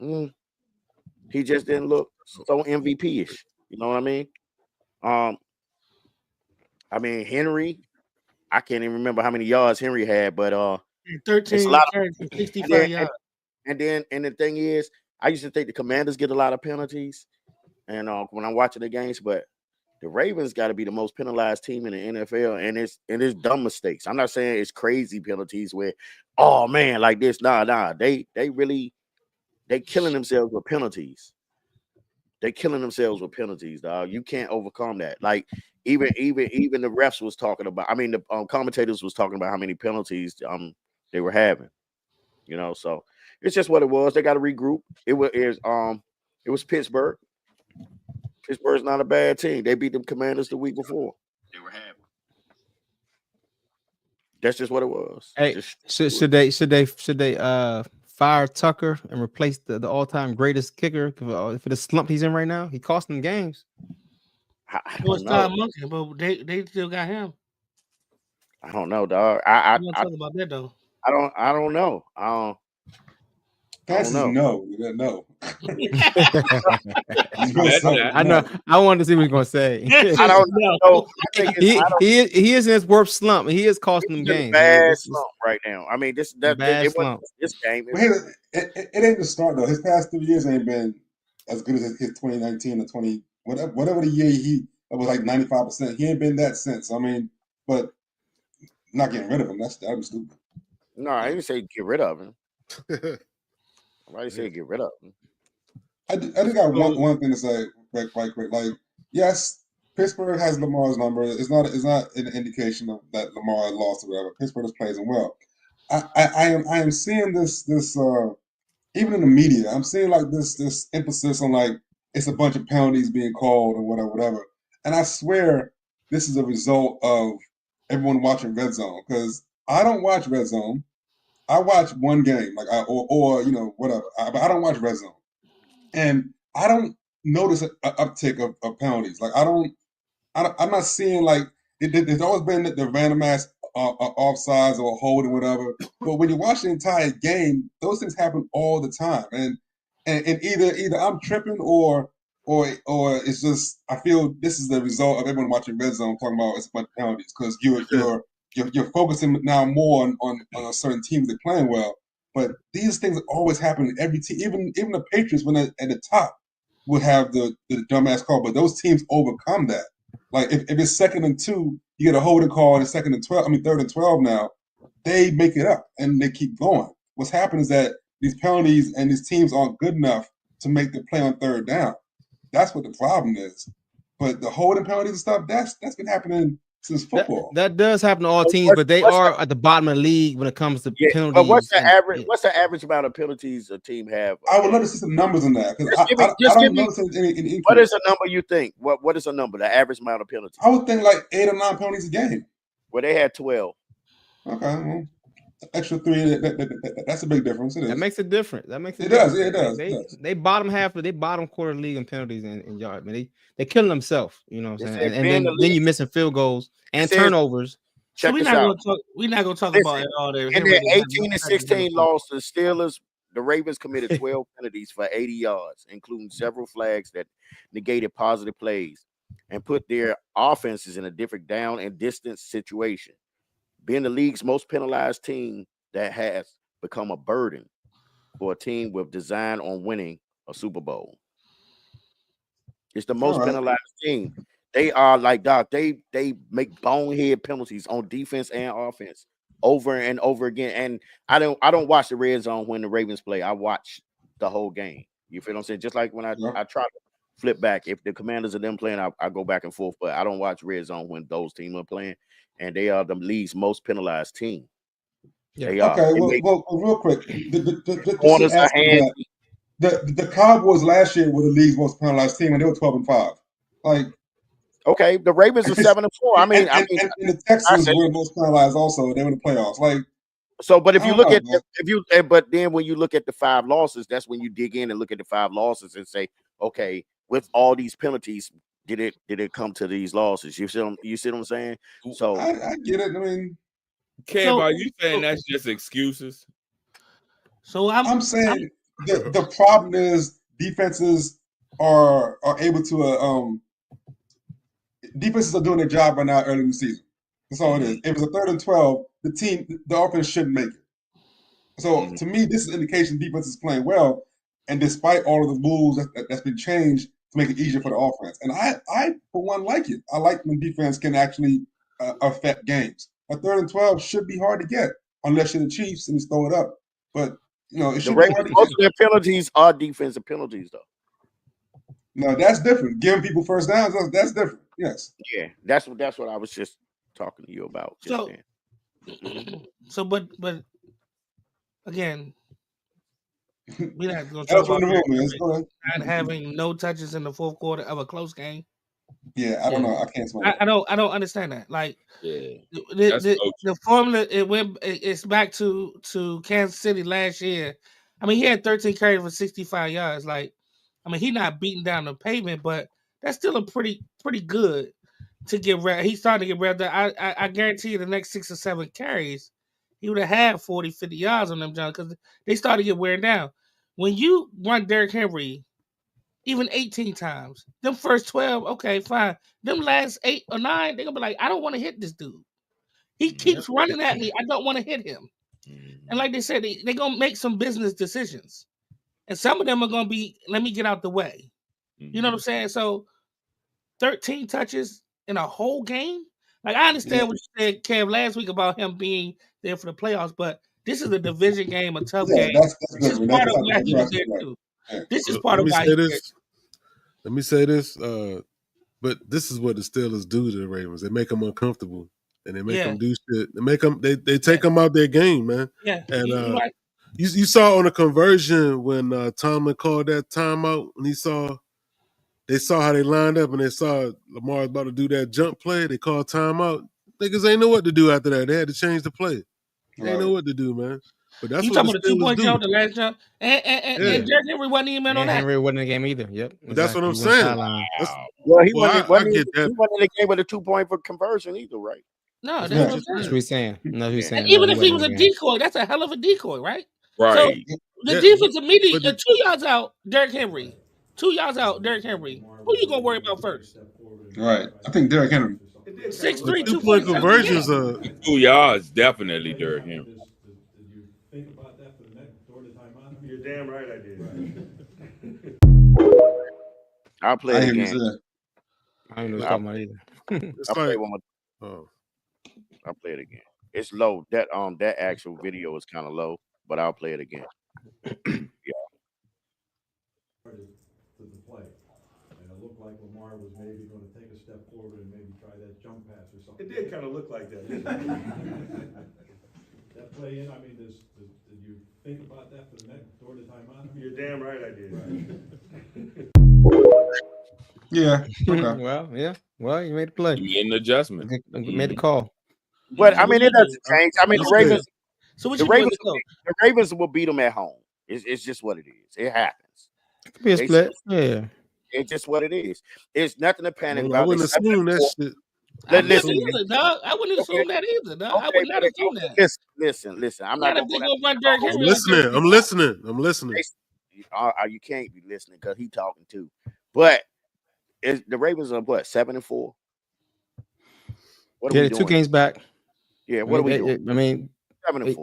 he just didn't look so MVP-ish. You know what I mean? Henry, I can't even remember how many yards Henry had, but 13 yards for 65 yards. And the thing is, I used to think the Commanders get a lot of penalties, and when I'm watching the games, but the Ravens got to be the most penalized team in the NFL, and it's dumb mistakes. I'm not saying it's crazy penalties where, oh man, like this. Nah. They killing themselves with penalties. They killing themselves with penalties, dog. You can't overcome that. Like even the refs was talking about. The commentators was talking about how many penalties they were having. You know, so it's just what it was. They got to regroup. It was Pittsburgh. Pittsburgh's not a bad team. They beat them Commanders the week before. They were having. That's just what it was. Hey, should they fire Tucker and replace the all-time greatest kicker for the slump he's in right now? He cost them games. It was Todd Monken, but they still got him. I don't know, dog. I We don't talk about that though. don't know. I Fans don't is know. no. You gotta know. I know. I wanted to see what he's gonna say. I don't know. I think he is in his worst slump. He is costing them he's in a games. bad slump right now. I mean, this bad it wasn't slump. this game. But it ain't the start though. His past 3 years ain't been as good as his 2019 or 20 whatever the year he was like 95%. He ain't been that since. I mean, but not getting rid of him. That'd be stupid. No, I didn't say get rid of him. I say get rid of him. I just got one thing to say right quick. Like, yes, Pittsburgh has Lamar's number. It's not an indication of that Lamar lost or whatever. Pittsburgh is playing well. I am seeing this even in the media. I'm seeing like this emphasis on like it's a bunch of penalties being called or whatever. And I swear this is a result of everyone watching Red Zone, because I don't watch Red Zone. I watch one game, like or you know whatever. But I don't watch Red Zone, and I don't notice an uptick of penalties. Like I'm not seeing like there's always been the random ass offsides or hold and whatever. But when you watch the entire game, those things happen all the time, and either I'm tripping or it's just I feel this is the result of everyone watching Red Zone talking about it's a bunch of penalties, because you're focusing now more on a certain team that's playing well. But these things always happen in every team. Even the Patriots, when they're at the top, would have the dumbass call. But those teams overcome that. Like if it's 2nd and 2, you get a holding call, and it's 2nd and 12. I mean 3rd and 12 now. They make it up and they keep going. What's happened is that these penalties and these teams aren't good enough to make the play on 3rd down. That's what the problem is. But the holding penalties and stuff, that's been happening since football. That does happen to all teams, but they are at the bottom of the league when it comes to penalties. But what's the average? What's the average amount of penalties a team have? I would love to see some numbers on that, because I don't notice any increase. What is a number you think? What is a number? The average amount of penalties? I would think like 8 or 9 penalties a game. Well, they had 12. Okay, well, extra 3. That's a big difference. It is. That makes it different. That makes it. It does. Yeah, it does. They bottom half of bottom quarter of the league in penalties in yards. I mean, they killing themselves. You know what I'm saying? And then you're missing field goals and turnovers. So we're not gonna talk about it all day. In their 18 and 16 loss to the Steelers, the Ravens committed 12 penalties for 80 yards, including several flags that negated positive plays and put their offenses in a different down and distance situation. Being the league's most penalized team, that has become a burden for a team with design on winning a Super Bowl. It's the most penalized team. They are like, Doc, they make bonehead penalties on defense and offense over and over again. And I don't watch the red zone when the Ravens play. I watch the whole game. You feel what I'm saying? Just like when I try to flip back. If the Commanders are them playing, I go back and forth, but I don't watch red zone when those teams are playing. And they are the league's most penalized team. Yeah. They are. Okay, well, real quick. The Cowboys last year were the league's most penalized team, and they were 12-5. Like, okay, the Ravens are 7-4. I mean, and the Texans were the most penalized also. They were in the playoffs. Like, so, but if you look at but then when you look at the 5 losses, that's when you dig in and look at the 5 losses and say, okay, with all these penalties, did it come to these losses? You see what I'm saying? So I get it. I mean, Kev, are you saying that's just excuses? So I'm saying the problem is defenses are able to defenses are doing their job right now early in the season. That's all it is. If it's a 3rd and 12, the offense shouldn't make it. So to me, this is an indication defense is playing well, and despite all of the rules that's been changed to make it easier for the offense. And I for one like it. I like when defense can actually affect games. A 3rd and 12 should be hard to get unless you're the Chiefs and just throw it up. But you know, it should be hard to most get. of their penalties are defensive penalties, though. No, that's different. Giving people first downs, that's different. Yes. Yeah, that's what I was just talking to you about. But again, we're not going to talk about not having no touches in the 4th quarter of a close game. Yeah, I don't know. I can't. I don't understand that. Like, the formula it's back to Kansas City last year. I mean, he had 13 carries for 65 yards. Like, I mean, he's not beating down the pavement, but that's still a pretty good. to get rid. He's starting to get rid. I guarantee you the next 6 or 7 carries, he would have had 40, 50 yards on them, John, because they started to get wearing down. When you run Derrick Henry, even 18 times, them first 12, okay, fine. Them last 8 or 9, they're gonna be like, I don't want to hit this dude. He keeps running at me. I don't want to hit him. And like they said, they're gonna make some business decisions, and some of them are gonna be, let me get out the way. You know what I'm saying? So 13 touches in a whole game. Like, I understand what you said, Kev, last week about him being there for the playoffs, but this is a division game, a tough game. That's This is good. part of why he was there too. This is part of why he's there. Let me say this. But this is what the Steelers do to the Ravens. They make them uncomfortable, and they make them do shit. They make them. They take them out their game, man. Yeah. And you saw on the conversion when Tomlin called that timeout, and they saw how they lined up, and they saw Lamar was about to do that jump play. They called timeout. Niggas ain't know what to do after that. They had to change the play. They ain't know what to do, man. But that's you what talking the about the 2-point Steelers jump, do. the last jump, and Derrick Henry wasn't even in on that. Henry wasn't in the game either. Yep. But that's what I'm He went saying. sideline. Well, he Well, wasn't I in get that. the game with a 2-point for conversion either, right? No, that's Yeah. what I'm That's what saying. he's saying. No, he's saying. And even no, if he wasn't was in a the game. decoy, that's a hell of a decoy, right? Right. So the Yeah, defensive media, but 2 yards out, Derrick Henry. 2 yards out, Derrick Henry. Who you gonna worry about first? Right. I think Derrick Henry. 6'3", The 2-point 247. conversions Yeah. are 2 yards, definitely Derrick Henry. Think about that for the next door to timeout. You're damn right I did. I'll play I it hear you again. say. I don't know what you're talking about either. it's I'll play like one more. oh. I'll play it again. It's low. That actual video is kind of low, but I'll play it again. To the play. And it looked like Lamar was maybe going to take a step forward and maybe try that jump pass or something. It did kind of look like that. That play in, I mean, did you think about that for the next door to timeout? You're damn right I did. Yeah. Okay. Well, yeah. Well, you made the play. You made an adjustment. You made the call. But I mean, it doesn't change. I mean, the Ravens. So what The you doing? Ravens will beat them at home. It's just what it is. It happens. It could be a split. Yeah. It's just what it is. It's nothing to panic I about. wouldn't It's assume that 7-4. shit. I Listen, wouldn't either, dog. I wouldn't assume that either, dog. I Okay, would not assume that. listen. I'm not Not if gonna they go go run Derrick I'm Henry. listening. I'm listening. You can't be listening because he talking too. But the Ravens are what, 7-4? What are we Yeah, doing? 2 games back. Yeah, what are we doing? I mean, 7-4, man.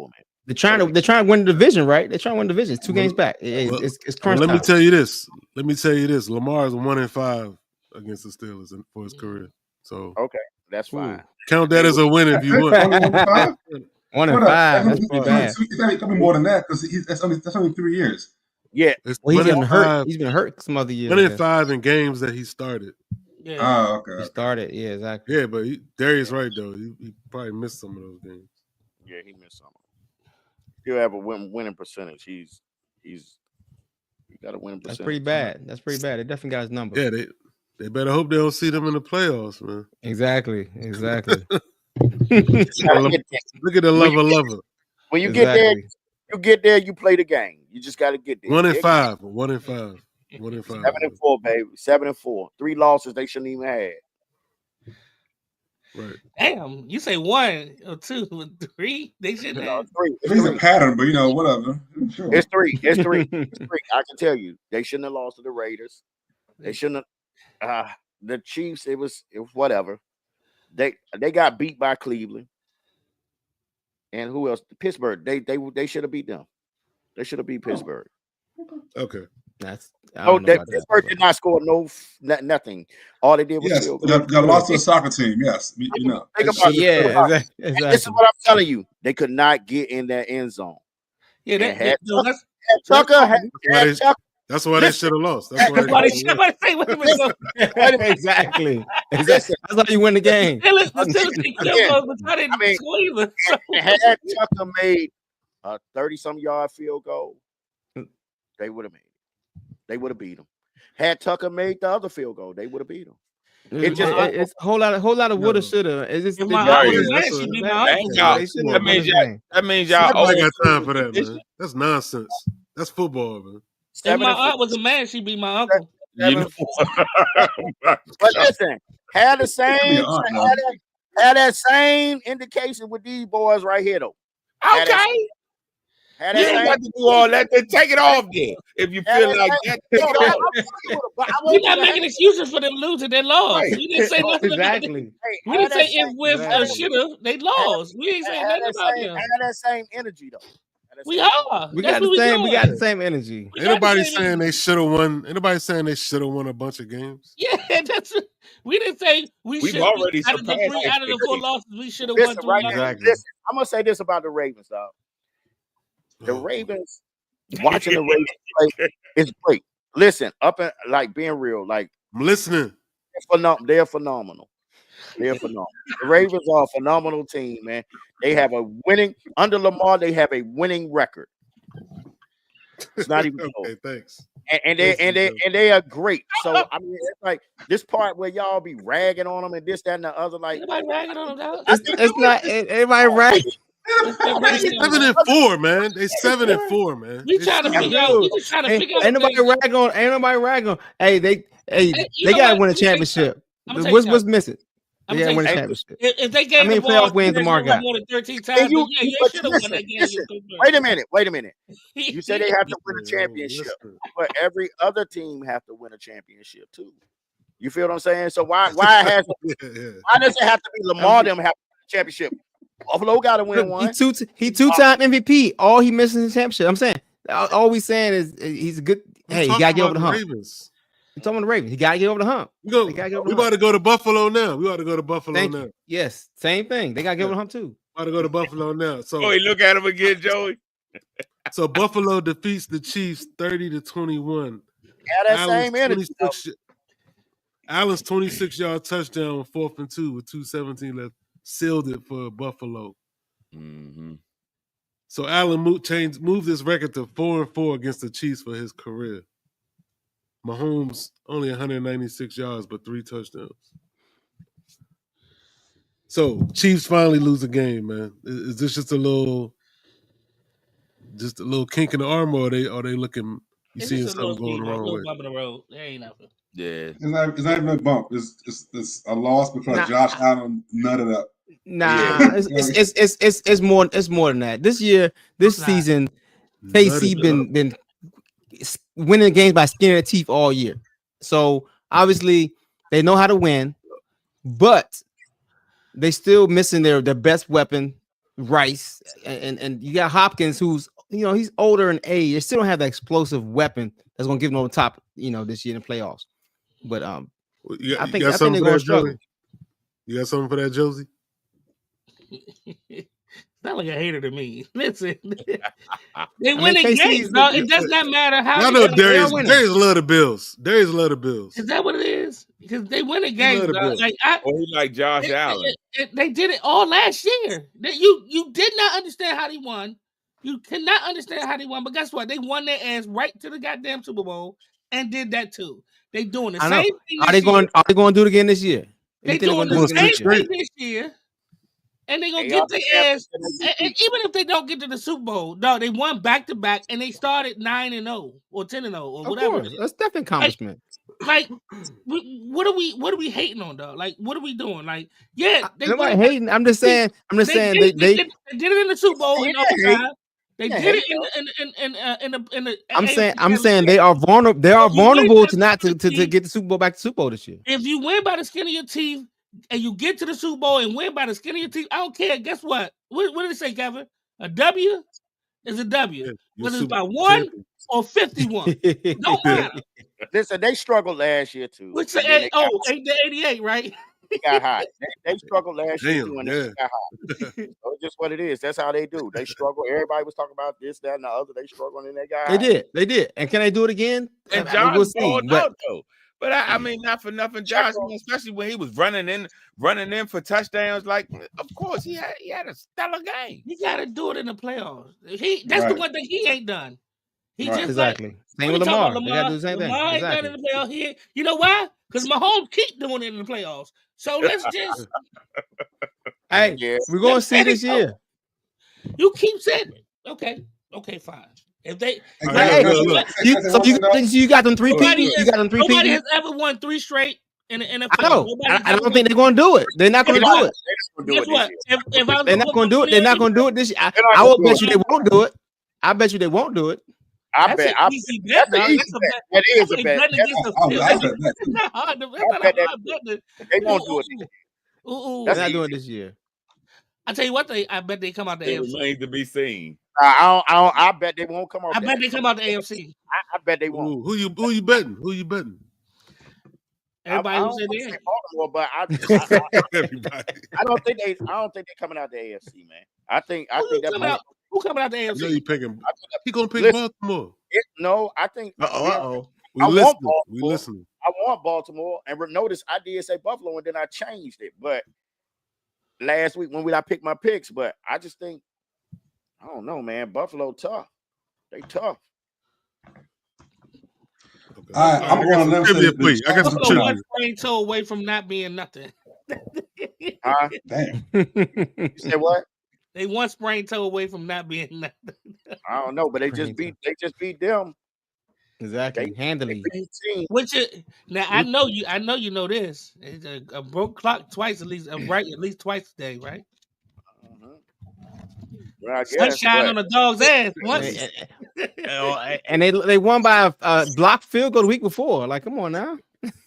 they're trying to win the division, right? They're trying to win the division. It's 2 games back. It's crunch Let me time. tell you this. Lamar is 1-5 against the Steelers for his career. So Okay, that's fine. count that as a win if you want. 1-5? 1-5. That's pretty bad. It's gonna be more than that because that's only 3 years. Yeah. It's Well, he's been hurt. 1-5 He's been hurt some other years. I guess. 1-5 in games that he started. Yeah. Oh, okay. He started. Yeah, exactly. Yeah, but Darius right though. He probably missed some of those games. Yeah, he missed some. He'll have a winning percentage. He got a winning percentage. That's pretty bad. That's pretty bad. They definitely got his number. Yeah, they better hope they don't see them in the playoffs, man. Exactly. Look at the lover. When you get there, you play the game. You just got to get there. 1-5. 1-5. 7-4, baby. 7-4. 3 losses they shouldn't even have. Right. Damn, you say 1 or 2 or 3? They shouldn't have. 3. It's a pattern, but whatever. Sure. It's 3. It's 3. It's 3. I can tell you, they shouldn't have lost to the Raiders. They shouldn't have. The Chiefs, it was whatever. They got beat by Cleveland. And who else? Pittsburgh. They should have beat them. They should have beat Pittsburgh. Okay. Pittsburgh did not score nothing. All they did was yes, they lost to a soccer team. Yes, Think about it. Exactly. This is what I'm telling you. They could not get in that end zone. Yeah, that's why they should have lost. That's why they should have say, wait a minute. Exactly. That's how you win the game. Had Tucker made a 30-some yard field goal, they would have made it. They would have beat them. Had Tucker made the other field goal, they would have beat them. It's a whole lot of woulda, shoulda. It's just that means y'all nobody got time for that, man. That's nonsense. That's football, man. If my aunt was a man, she'd be my uncle. But listen, Had the That'd be same, an aunt, though. had that same indication with these boys right here, though. Had that, Okay. had You that ain't same. got to do all that. Then take it off there. If you had feel that like same- that, take No, it I- off. but I We're want not you to making excuses for them losing. They lost. Right. We didn't say nothing about it. Exactly. Hey, We had didn't say that if same, with had that, shoulda. They lost. We ain't saying had nothing that about same, them. had that same energy though. Had that We same energy. are. We That's got the what we same. doing. We got the same energy. We Ain't got the nobody same saying energy. they should have won. Ain't nobody saying they should have won a bunch of games. Yeah, that's. We didn't say we We've should. already Out of the surpassed 3 out of the 4 expectations. losses, we should have won Listen, 3 right out now, of Exactly. listen. I'm gonna say this about the Ravens, dog. The Oh, Ravens, watching the Ravens play is great. Listen, up and like being real, like I'm listening. they're phenomenal. They're phenomenal. The Ravens are a phenomenal team, man. They have a winning under Lamar. They have a winning record. It's not even close. Okay, thanks. And they are great. So I mean, it's like this part where y'all be ragging on them and this, that, and the other. Like Anybody ragging on them, dog? It's not everybody right. They're ragging on them. 7-4, man. They 7-4, man. We They trying to still- figure out. We just trying to Ain't, figure out. ain't if nobody they- rag on. Ain't nobody rag on. Hey, they you know gotta what? win a Let me tell you championship. I'ma tell you What's something. missing? I'ma They gotta tell win a you championship. If they gave many the ball playoff to wins Derrick Lamar Henry got? more than 13 And times, you, then you but should have won that game. listen. Wait a minute. You say they have to win a championship, Listen. but every other team have to win a championship too. You feel what I'm saying? So why does it have to be Lamar them have to win a championship? Buffalo got to win one. He two-time MVP. All he missing is championship. I'm saying all we saying is he's a good. I'm Hey, he talking gotta get about over the the hump. Ravens. I'm talking about the Ravens. He gotta get over the hump. We go. They gotta get over We the hump. about to go to Buffalo now. We ought to go to Buffalo Thank now. you. Yes, same thing. They gotta get over the hump too. About to go to Buffalo now. So Joey, look at him again, Joey. So Buffalo defeats the Chiefs 30-21. Yeah, that same energy. Allen's 26-yard touchdown on 4th and 2 with 2:17 left sealed it for Buffalo. Mm-hmm. So Allen moved his record to 4-4 against the Chiefs for his career. Mahomes only 196 yards but 3 touchdowns. So Chiefs finally lose a game, man. Is this just a little kink in the armor, or are they looking? You It's seeing just a something going the wrong way? bump in the road. There ain't nothing. Yeah. It's not even a bump. It's a loss because Nah. Josh Allen nutted up. Nah, Yeah. it's more than that. This season, KC been winning games by skin of their teeth all year. So obviously they know how to win, but they still missing their best weapon, Rice, and you got Hopkins, who's he's older in age. They still don't have that explosive weapon that's gonna give them on top, this year in the playoffs. But I think they're gonna struggle. You got something for that, Josie? Sound like a hater to me. Listen, they mean, winning KC games, dog. It does not matter how. I know they Darius. are winning. Darius love the Bills. Darius love the Bills. Is that what it is? Because they winning love games, the dog. Bills. Like Or he like Josh Allen. they did it all last year. You did not understand how they won. You cannot understand how they won. But guess what? They won their ass right to the goddamn Super Bowl and did that too. They doing the I know. same thing. Are they going to do it again this year? They You think doing they're the gonna do it same again this year? thing this year. And they gonna They get are their the ass. And even if they don't get to the Super Bowl, dog, they won back to back, and they started 9-0 or 10-0 or Of whatever. course, that's definitely an accomplishment. Like, what are we hating on, dog? Like, what are we doing? Like, yeah, they Nobody won- hating. I'm just saying. They did it in the Super Bowl in Yeah, overtime. They yeah, did it in the. I'm AFC saying they are vulnerable. They are If you win vulnerable by to not the to team- get the Super Bowl back to Super Bowl this year. If you win by the skin of your teeth and you get to the Super Bowl and win by the skin of your teeth, I don't care. Guess what? What did it say, Kevin? A W is a W. Yeah, Whether it's Super by Bowl 1 champion. or 51. Don't matter. Listen, they struggled last year too. Which And then they got, the 88, right? they got hot. They struggled last year Damn, too, and yeah. they got hot. So it's just what it is. That's how they do. They struggle. Everybody was talking about this, that, and the other. They struggled and they got hot. They did. And can they do it again? And I Josh mean, we'll see. balled But out though. But I mean, not for nothing, Josh, especially when he was running in for touchdowns. Like, of course, he had a stellar game. You gotta do it in the playoffs. That's the Right. one thing he ain't done. He Right. just exactly. Same What with you talking Lamar. about, They gotta do the same thing. Lamar ain't done Exactly. in the playoffs. You know why? Because Mahomes keep doing it in the playoffs. So let's just Hey, Yeah. we're gonna Let's see let it this go. year. you keep saying it. Okay, fine. If they Hey, look. you got them three Nobody people. You got them three nobody people. has ever won 3 straight in the NFL. I know. I don't think they're going to do it. They're not going to do it. Guess what? If I was They're not going to do it. They're not going to do it this year. I will bet you they won't do it. I bet you they won't do it. I bet. That's an easy bet. That is a bet. They won't do it. They're not doing it this year. I tell you what, I bet they come out the It AFC. remains to be seen. I bet they won't come out. I bet they come out the AFC. I bet they won't. Who you betting? Who you betting? Everybody who said they they Baltimore, but Everybody. I don't think they coming out the AFC, man. I think that who coming out the AFC? You picking? He gonna pick Baltimore. No, I think. We listening. I want Baltimore, and notice I did say Buffalo, and then I changed it. But last week when I picked my picks, but I just think I don't know, man. Buffalo tough. They tough. Okay. I'm going to trivia for you. I got some trivia. One sprain toe away from not being nothing. Damn. You said what? They one sprain toe away from not being nothing. I don't know, but they just beat them. Exactly. Handily. Now I know you know this. It's a broke clock twice at least, right? At least twice a day, right? Well, I guess, sunshine on the dog's ass once. And they won by a blocked field goal the week before. Like, come on now.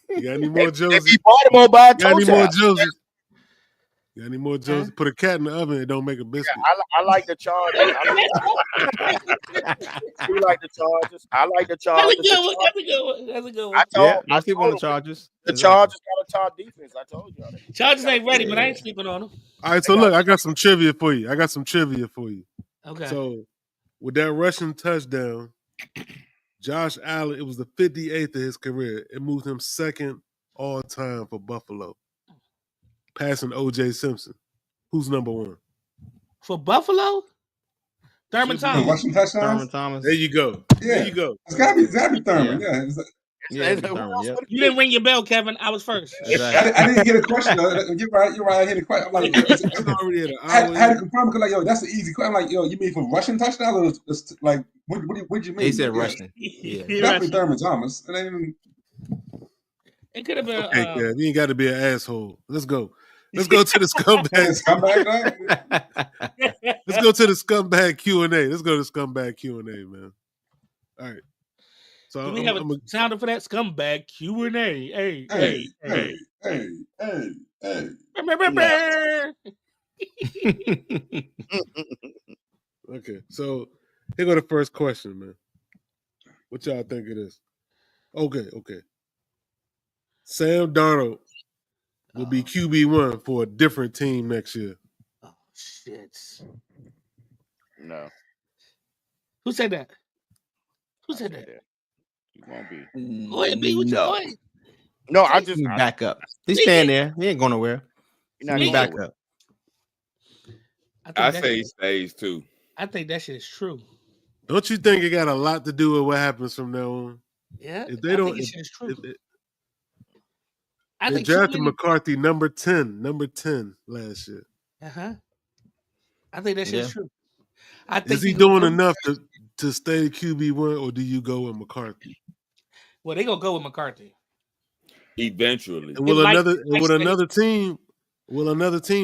You got any more They Josie? beat Baltimore by a Got any more touchdown. Josie? Got any more Josie? Put a cat in the oven. It don't make a biscuit. I like the Chargers. We like the Chargers. I like the Chargers. That's a good one. I sleep on the Chargers. The Chargers got a top defense. I told y'all that. Chargers ain't ready, but I ain't sleeping on them. All right, so look, I got some trivia for you. Okay. So with that rushing touchdown, Josh Allen, it was the 58th of his career. It moved him second all time for Buffalo, passing O.J. Simpson. Who's number one? For Buffalo? Thurman Thomas. Rushing touchdowns? Thurman Thomas. There you go. Yeah. There you go. It's gotta be Thurman. Yeah. You didn't ring your bell, Kevin. I was first. Exactly. I didn't hear the question. You're right. I hear the question. I'm like, I had to confirm because, like, yo, that's an easy question. I'm like, yo, you mean for rushing touchdowns? Or like, what you mean? He said rushing. Yeah. Definitely Thurman Thomas. It could have been. Okay, Kev, you ain't got to be an asshole. Let's go. Let's go to the scumbag. Let's go to the scumbag Q&A. Let's go to the scumbag Q&A, man. All right. So do we have a sounder for that scumbag Q&A? Hey. Okay, so here go the first question, man. What y'all think it is? Okay. Sam Darnold will be QB1 for a different team next year. Oh, shit. No. Who said that? He won't be. Go ahead, B. What you going? No, I just back up. He's staying there. He ain't going nowhere. He's back up. I say he stays too. I think that shit is true. Don't you think it got a lot to do with what happens from now on? Yeah. If they don't, think that shit is true. They drafted McCarthy number 10 last year. I think that shit is true. I think is he doing enough to stay QB1, or do you go with McCarthy? Well, they gonna go with McCarthy eventually. And will another team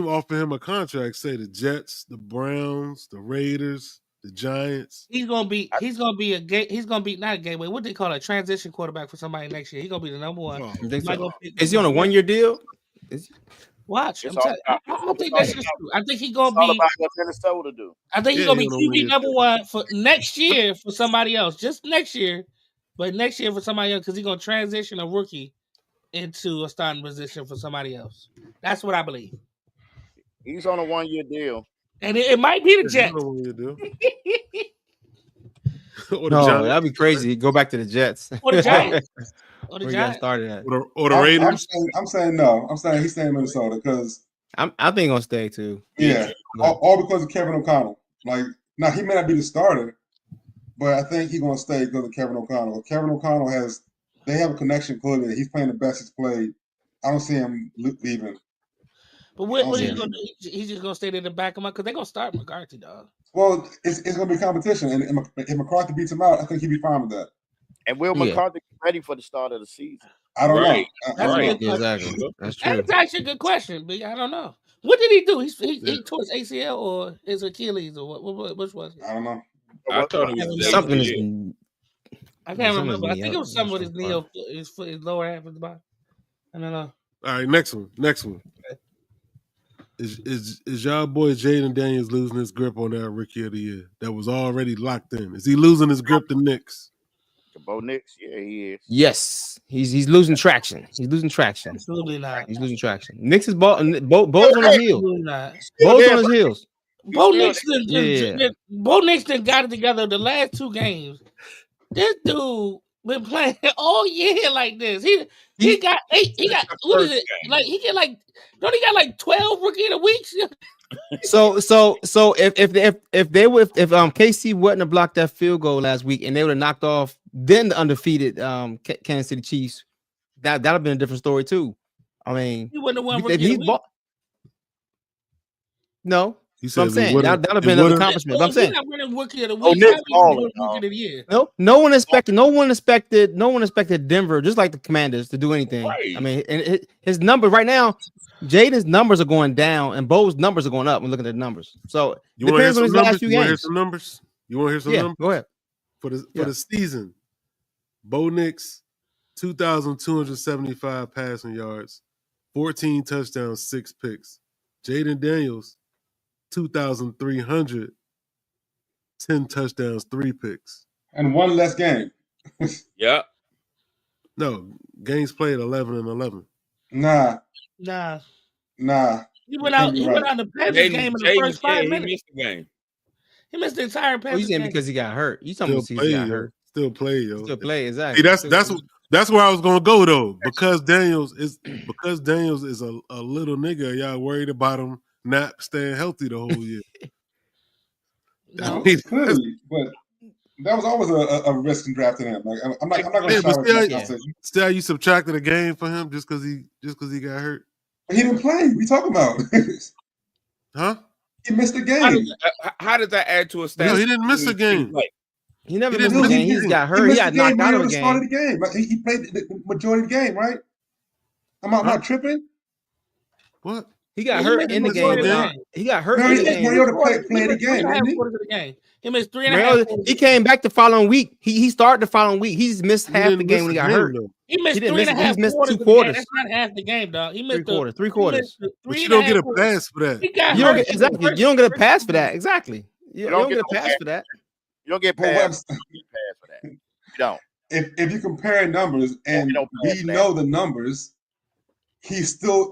offer him a contract? Say the Jets, the Browns, the Raiders, the Giants. He's gonna be not a gateway. What they call a transition quarterback for somebody next year. He's gonna be the number one. Is he on a 1-year deal? Watch. I think that's just true. I think he's gonna be what Minnesota do. I think he's gonna be QB number one for next year for somebody else. Just next year, but next year for somebody else because he's gonna transition a rookie into a starting position for somebody else. That's what I believe. He's on a 1-year deal. And it might be the Jets. No, that'd be crazy. Go back to the Jets. Or the Giants. Where you got started at. Or the Raiders. I'm saying no. I'm saying he's staying in Minnesota because I think he's gonna stay too. Yeah, all because of Kevin O'Connell. Like, now he may not be the starter, but I think he's gonna stay because of Kevin O'Connell. Kevin O'Connell they have a connection clearly. He's playing the best he's played. I don't see him leaving. But what he's gonna do? He's just gonna stay there to back him up because they're gonna start McCarthy, dog. Well, it's gonna be competition, and if McCarthy beats him out, I think he'd be fine with that. And Will Yeah. McCarthy ready for the start of the season? I don't Right. know. That's a Right. good question. Exactly. That's true. That's actually a good question, but I don't know. What did he do? He tore his ACL or his Achilles or what? Which was it? I don't know. I thought it was Something is. I can't something remember. I is think it was something with his knee, up. or his foot, his lower half of the body. I don't know. All right, next one. Is y'all boy Jaden Daniels losing his grip on that Rookie of the Year that was already locked in? Is he losing his grip to Knicks? Bo Nix, yeah, he is. Yes, he's losing traction. He's losing traction. Absolutely not. He's losing traction. Knicks is Bo's on his heels. Absolutely not. Bo's on his heels. Bo Nix Yeah. Bo Nix done got it together the last 2 games. This dude been playing all year like this. He got 8. He got what is it? Like he get like don't he got like 12 rookie of the weeks? So if KC wouldn't have blocked that field goal last week and they would have knocked off then the undefeated Kansas City Chiefs, that'd have been a different story too. I mean, He wouldn't have won if rookie he of the week. bought, no. He So I'm said he saying would've- that'd have he been an would've- accomplishment. But I'm saying He's not winning rookie of the Oh, week. Nick's How he balling, winning dog. rookie of the year? no one expected Denver, just like the Commanders, to do anything. Right. I mean, and his numbers right now, Jaden's numbers are going down and Bo's numbers are going up when looking at the numbers. So You want to hear depends on some his numbers? last few You want to hear games. some numbers? You want to hear some Yeah, numbers? go ahead. For Yeah. the season, Bo Nix, 2,275 passing yards, 14 touchdowns, 6 picks. Jaden Daniels, 2,300, 10 touchdowns, 3 picks. And one less game. Yeah. No, games played 11 and 11. Nah. He went out. He went out the Panthers game in the first 5 He minutes. missed the game. He missed the entire Oh, Panthers you saying game. because he got hurt? You talking Still about he play, got yo. hurt? Still play, yo. Still play, exactly. See, that's where I was gonna go though. Because Daniels is a little nigga. Y'all worried about him not staying healthy the whole year. No. Clearly, but that was always a risk in drafting him. Like I'm not gonna Yeah, but shout still, at that decision. still, you subtracted a game for him just because he got hurt, But he didn't play. We talking about? huh? He missed a game. How did that add to a stat? No, he didn't miss a game. He never He missed didn't a miss game. a He just game. got He hurt. He missed got the game knocked out when of he the started game. the game. Like, he played the majority of the game, right? Am I tripping? What? He got He hurt missed in the the majority game. of the Nah, game. he got hurt No, in he the missed game. Mariota played the game, didn't he? Quarters of the game. He missed 3.5 Mariota, quarters. he came back the following week. He started the following week. He just missed He half the didn't game miss when he the got game, hurt. though. He missed He didn't 3.5 miss. He missed quarters. 2 of the game. quarters. That's not half the game, dog. He missed Three quarters. But you don't get a pass for that. He got You don't hurt. get exactly. You don't get a pass for that. Exactly. You don't get a no pass for that. You don't get Well, what I'm pass for that. You don't. If you compare numbers and don't we pass that. know the numbers, he's still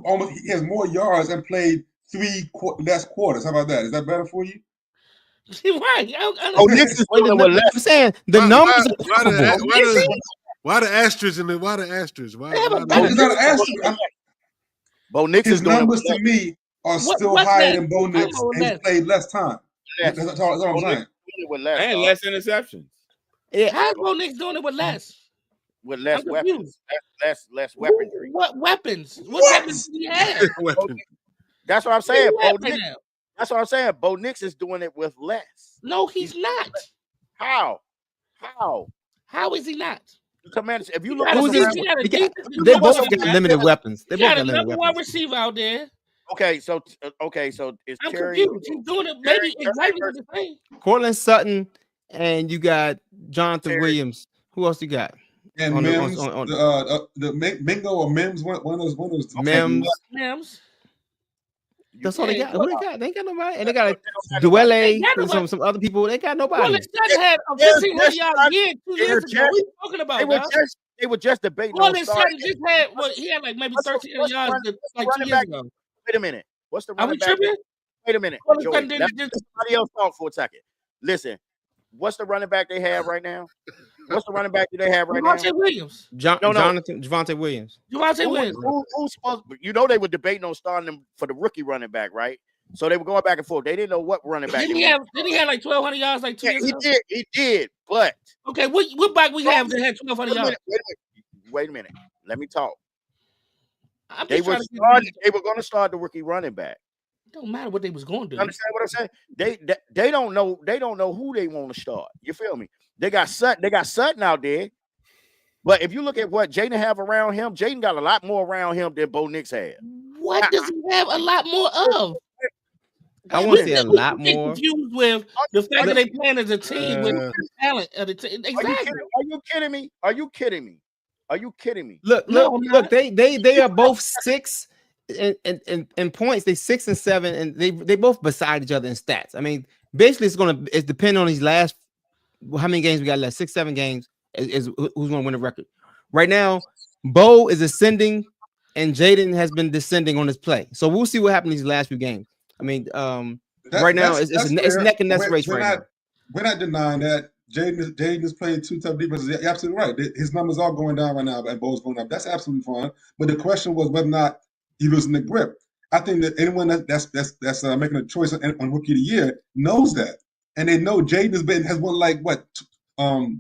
almost he has more yards and played 3 less quarters. How about that? Is that better for you? Right. Oh, Nix is doing it with less. I'm saying the Why- numbers why- are why the- comparable. Why the asterisk in the? Why the asterisk? Why? have a why the- better- It's not an asterisk. Bo Nix His is doing it numbers with to me are What- still what's higher that? than Bo Nix, What's and he's that? played less time. less. That's all I'm Bo Nix saying. is doing it with less. And dog. less interceptions. Yeah. How's Bo Nix doing it with less? With less I'm weapons. confused. Less weaponry. What weapons? What What? weapons do he have? Weapon. That's what I'm What do saying. he Bo have right Nix, now? that's what I'm saying. Bo Nix is doing it with less. No, he's not. How? How is he not? The Commanders. If you He look got at a Who's the he- decent- he got a he got- decent- They look both at got him. limited weapons. They He both got got a limited number one weapons. receiver out there. Okay, so is I'm Terry confused. He's doing it maybe Terry exactly versus- the same. Cortland Sutton, and you got Jonathan Terry. Williams. Who else you got? And On the- Mims, on- the Mingo or Mims, one of those. Mims. Mims. That's all they got. Yeah, Who they got? They ain't got nobody. And they got They Dwelle, They got nobody. some other people. They got nobody. Cortland Sutton had a 1,500 yard year 2 years ago. What are you talking They about, were dog? just debating on Cortland starting. Sutton just had he had like maybe What's the- 1,300 what's the yards run- like 2 running years back? ago. Wait a minute. What's the Are running we back? tripping? Wait a minute, Cortland Joey. Sutton Let didn't just somebody else talk for a second. Listen, what's the running back they have right now? What's the running back that they have right now? Javonte Williams. No. Javonte Williams. Javonte Williams. Who's supposed? You know they were debating on starting them for the rookie running back, right? So they were going back and forth. They didn't know what running back. Didn't he have like 1,200 yards like 2 Yeah, years he ago? did. He did. But Okay, what back we have that had 1,200 yards? wait a minute. Let me talk. I'm They just were trying to get they were going to start the rookie running back. Don't matter what they was going to You do. understand what I'm saying? They don't know. They don't know who they want to start. You feel me? They got Sutton out there. But if you look at what Jaden have around him, Jaden got a lot more around him than Bo Nix had. What does he have a lot more of? I want to say a lot Get more. confused with the fact that they playing as a team with the talent of the team. Are Exactly. you kidding me? Are you kidding me? Are you kidding me? Look, No, I'm not. they are both 6 in points. They 6 and 7, and they both beside each other in stats. I mean, basically, it's depending on these last how many games we got left. 6, 7 games is who's going to win the record. Right now, Bo is ascending, and Jaden has been descending on his play. So we'll see what happens these last few games. I mean, right now it's neck and neck race right now. We're not denying that Jaden has played 2 tough defenses. You're absolutely right. His numbers are going down right now, and Bo's going up. That's absolutely fine. But the question was whether or not he losing the grip. I think that anyone that's making a choice on Rookie of the Year knows that, and they know Jaden has won like what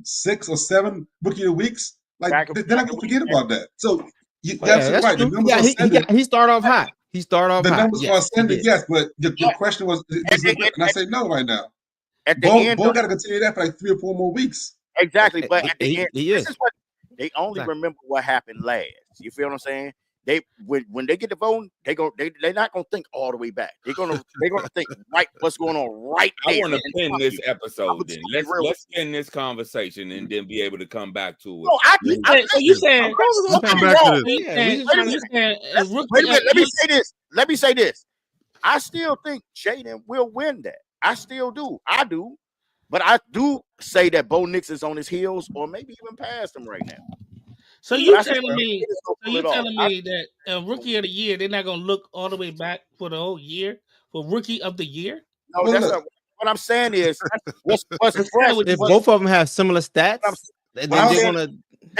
6 or 7 Rookie of the Weeks. Like they're not gonna forget about that. So you're absolutely right. The numbers are ascending. He started off hot. He started off the hot. numbers are ascending, yes, but your question was, and I say no right now. Bo got to continue that for like 3 or 4 more weeks. Exactly, but at the end, this is what they only remember what happened last. You feel what I'm saying? They when they get the voting, they're not gonna think all the way back. They're gonna think right what's going on right there. I want to pin this episode. Then let's end this conversation and then be able to come back to it. No, so you saying come back to this? Wait a minute. Let me say this. I still think Jaden will win that. I still do. I do. But I do say that Bo Nix is on his heels or maybe even past him right now. So you telling me that a Rookie of the Year, they're not going to look all the way back for the whole year for Rookie of the Year? No, that's not what I'm saying is what's if both of them have similar stats, then they're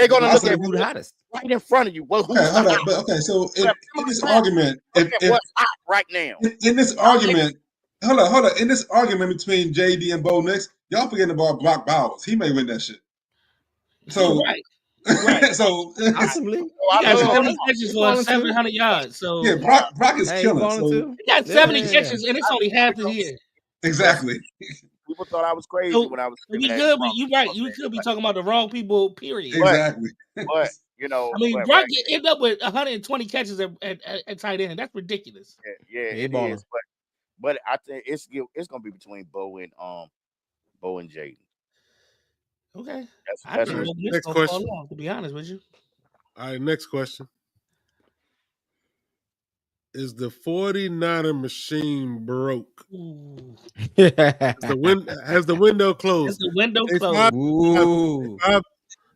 gonna look at who's the hottest right in front of you. Well, okay, so in this argument, what's hot right now? In this argument, hold on. In this argument between JD and Bo Nix, y'all forgetting about Brock Bowers. He may win that shit. So right. So possibly he got 70 catches for 700 yards. So yeah, Brock is killing. So he got 70 catches, and it's only half the year. Exactly. People thought I was crazy when I was. You good, but you right. You could be talking about the wrong people. Period. Exactly. But you know, I mean, Brock ended up with 120 catches at tight end. That's ridiculous. Yeah, it is. But I think it's gonna be between Bo and Jaden. Okay. That's next question. To be honest with you. All right, next question. Is the 49er machine broke? Has the window closed? Has the window closed?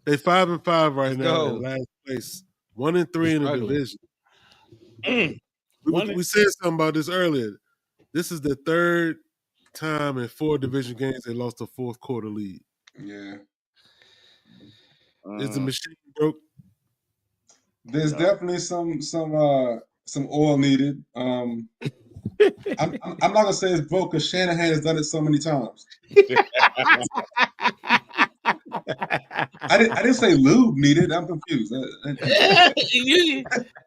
They 5-5 right now in last place. 1-3 in the division. We said something about this earlier. This is the 3rd time in 4 division games they lost a 4th quarter lead. Yeah. Is the machine broke? There's definitely some oil needed. I'm not gonna say it's broke because Shanahan has done it so many times. I didn't say lube needed. I'm confused.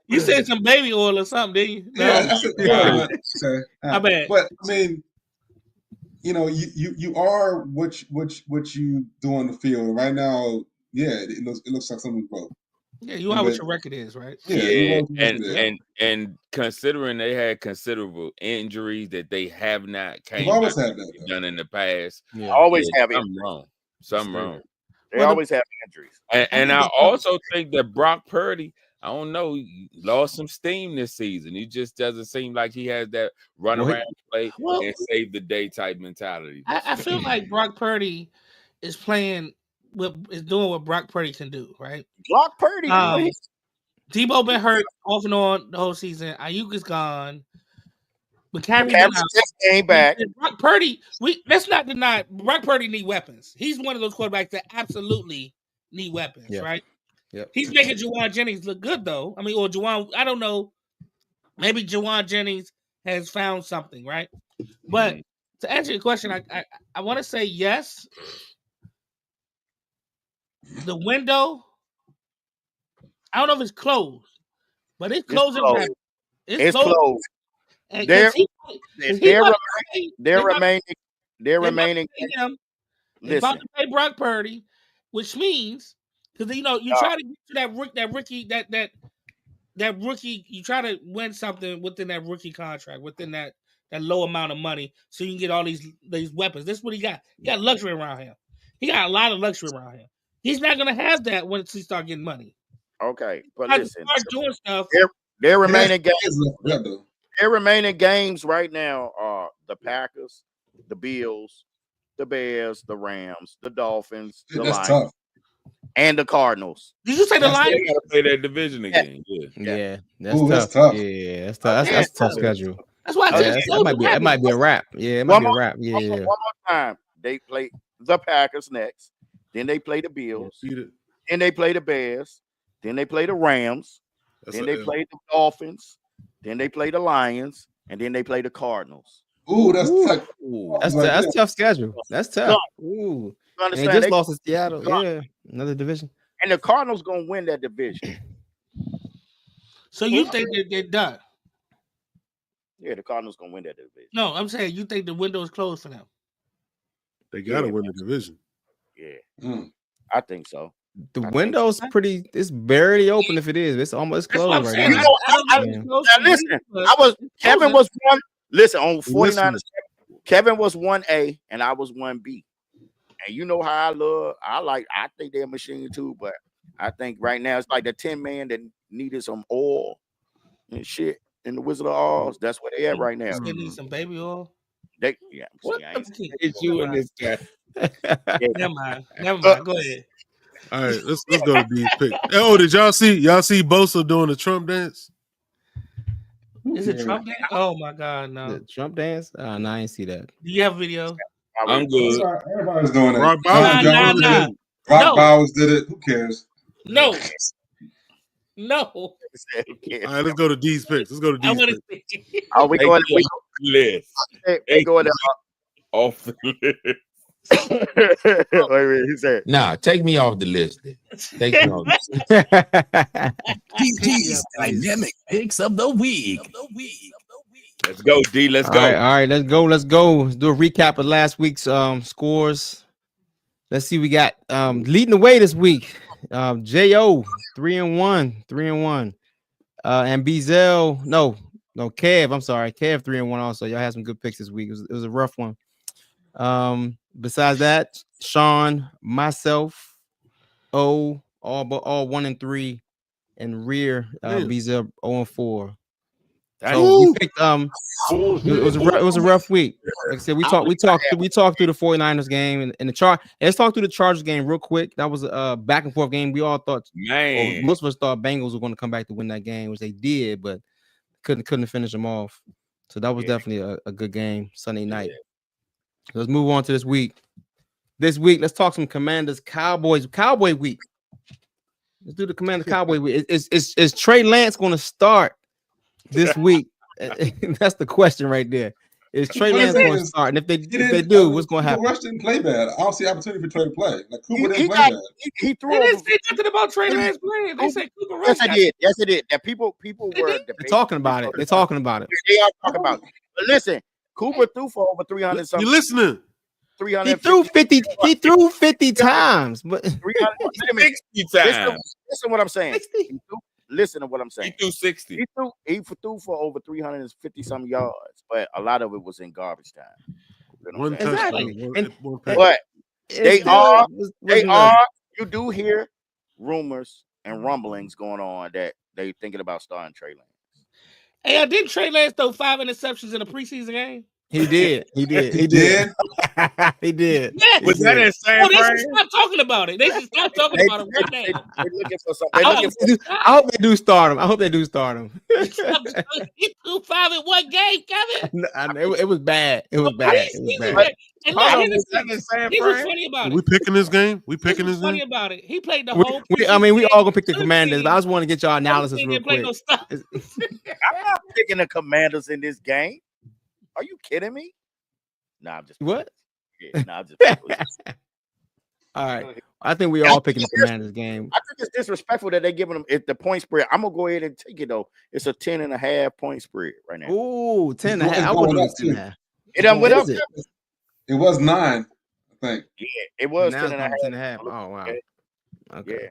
You said some baby oil or something, didn't you? No. Yeah, I said, okay. My bad. But I mean, you are what you do on the field right now. Yeah, it looks like something's broke. Yeah, you are what your record is, right? Yeah, and considering they had considerable injuries that they have not done in the past, always have something wrong. Something wrong. They always have injuries. And I also think that Brock Purdy, I don't know, he lost some steam this season. He just doesn't seem like he has that run around play and save the day type mentality. I feel like Brock Purdy is doing what Brock Purdy can do, right? Brock Purdy. Debo been hurt off and on the whole season. Ayuk is gone. McCaffrey just came back. Brock Purdy, let's not deny Brock Purdy need weapons. He's one of those quarterbacks that absolutely need weapons, right? Yep. He's making Juwan Jennings look good, though. I mean, or Juwan, I don't know. Maybe Juwan Jennings has found something, right? But to answer your question, I want to say yes. The window, I don't know if it's closed, but it's closing. It's closed. And They're 'cause he remaining. They're about to remaining. pay him. They about Listen, to pay Brock Purdy, which means because you try to get to that rookie. You try to win something within that rookie contract, within that low amount of money, so you can get all these weapons. This is what he got. He got luxury around him. He got a lot of luxury around him. He's not gonna have that once he start getting money. okay, but Start listen, doing stuff. their remaining games. Yeah, though. Their remaining games right now are the Packers, the Bills, the Bears, the Rams, the Dolphins, the That's Lions, tough. and the Cardinals. Did you say the They Lions? gotta play that division again. Yeah. Yeah, that's Ooh, tough. that's tough. Yeah, that's tough. That's a tough schedule. That's why I Yeah, said that might be a wrap. Yeah, it might be a wrap. Yeah, One more time. They play the Packers next. Then they play the Bills. Then they play the Bears. Then they play the Rams. Then they play the Dolphins. Then they play the Lions. And then they play the Cardinals. Ooh, that's tough. That's tough schedule. That's tough. Ooh, You and they understand? just lost to Seattle. Yeah, another division. And the Cardinals gonna win that division. So you think that they're done? Yeah, the Cardinals gonna win that division. No, I'm saying you think the window is closed for them. They gotta win the division. Yeah, I think so. The window's pretty. It's barely open. If it is, it's almost closed right now. Now listen, Kevin was one. Listen, on 49ers, Kevin was 1A and I was 1B. And you know how I think they're a machine too, but I think right now it's like the 10 man that needed some oil and shit in the Wizard of Oz. That's where they at right now. They need some baby oil. It's you and this guy. Never mind. Go ahead. All right, let's go to these picks. Oh, did y'all see Bosa doing the Trump dance? Is it Trump dance? Oh my God, no. The Trump dance? No, I ain't see that. Do you have video? I'm good. Everybody's doing it. Rock Bowers Rock Bowers did it. Who cares? No. All right, let's go to D's picks. Let's go to D's picks. Are we going list? They going off the list. Wait, he said, "Nah, take me off the list. Take me off the list." DD's dynamic picks of the week. Let's go, D. Let's go. All right, let's go. Let's do a recap of last week's scores. Let's see. We got leading the way this week. Jo 3-1, and Bezel. No, Kev. I'm sorry, Kev 3-1. Also, y'all had some good picks this week. It was a rough one. Besides that, Sean, myself, all 1-3, and Rear Bezel 0-4. So we picked it was a rough week. Like I said, we talked through the 49ers game and the chart. Let's talk through the Chargers game real quick. That was a back and forth game. We all thought, most of us thought Bengals were going to come back to win that game, which they did, but couldn't finish them off. So that was definitely a good game Sunday night. Let's move on to this week. Let's talk some Commanders Cowboys Cowboy week. Let's do the Commanders Cowboy week. Is Trey Lance going to start this week? That's the question right there. Is Trey Lance going to start? And if they do, what's going to happen? Rush didn't play bad. I don't see opportunity for Trey to play. Like Cooper didn't play bad. He threw. They didn't say nothing about Trey Lance playing. They said Cooper Rush. Yes, it did. That people were They're talking about it. They're talking about it. They are talking about it. But listen, Cooper threw for over 300 something. You listening? 350. He threw 50 times, but 60 times. Listen what I'm saying. Listen to what I'm saying. He threw 60. He threw for over 350 some yards, but a lot of it was in garbage time. One touchdown. But they are. You do hear rumors and rumblings going on that they thinking about starting Trey Lance. Hey, didn't Trey Lance throw 5 interceptions in a preseason game? He did. He did. Yes. Was that in San They Fran? should stop talking about it. They should stop talking about it right now. They're looking for something. I hope they do start him. He threw 5 in one game, Kevin. It was bad. It was bad. And Was that in San he was Fran? funny about it. We picking this game? Funny about it. He played the whole. We all gonna pick the Commanders, but I just want to get y'all analysis real quick. I'm not picking the Commanders in this game. Are you kidding me? Nah, I'm just what? Yeah, nah, I'm just All right. I think we all picking the Commanders game. I think it's disrespectful that they're giving them the point spread. I'm gonna go ahead and take it though. It's a 10.5 point spread right now. Ooh, 10 and a It's half. I going would up, do 10 and a too. half. It done went up. Is it? It was 9, I think. Yeah, it was Now 10 it's and a half. 10 and a half. Oh wow. Okay. Yeah.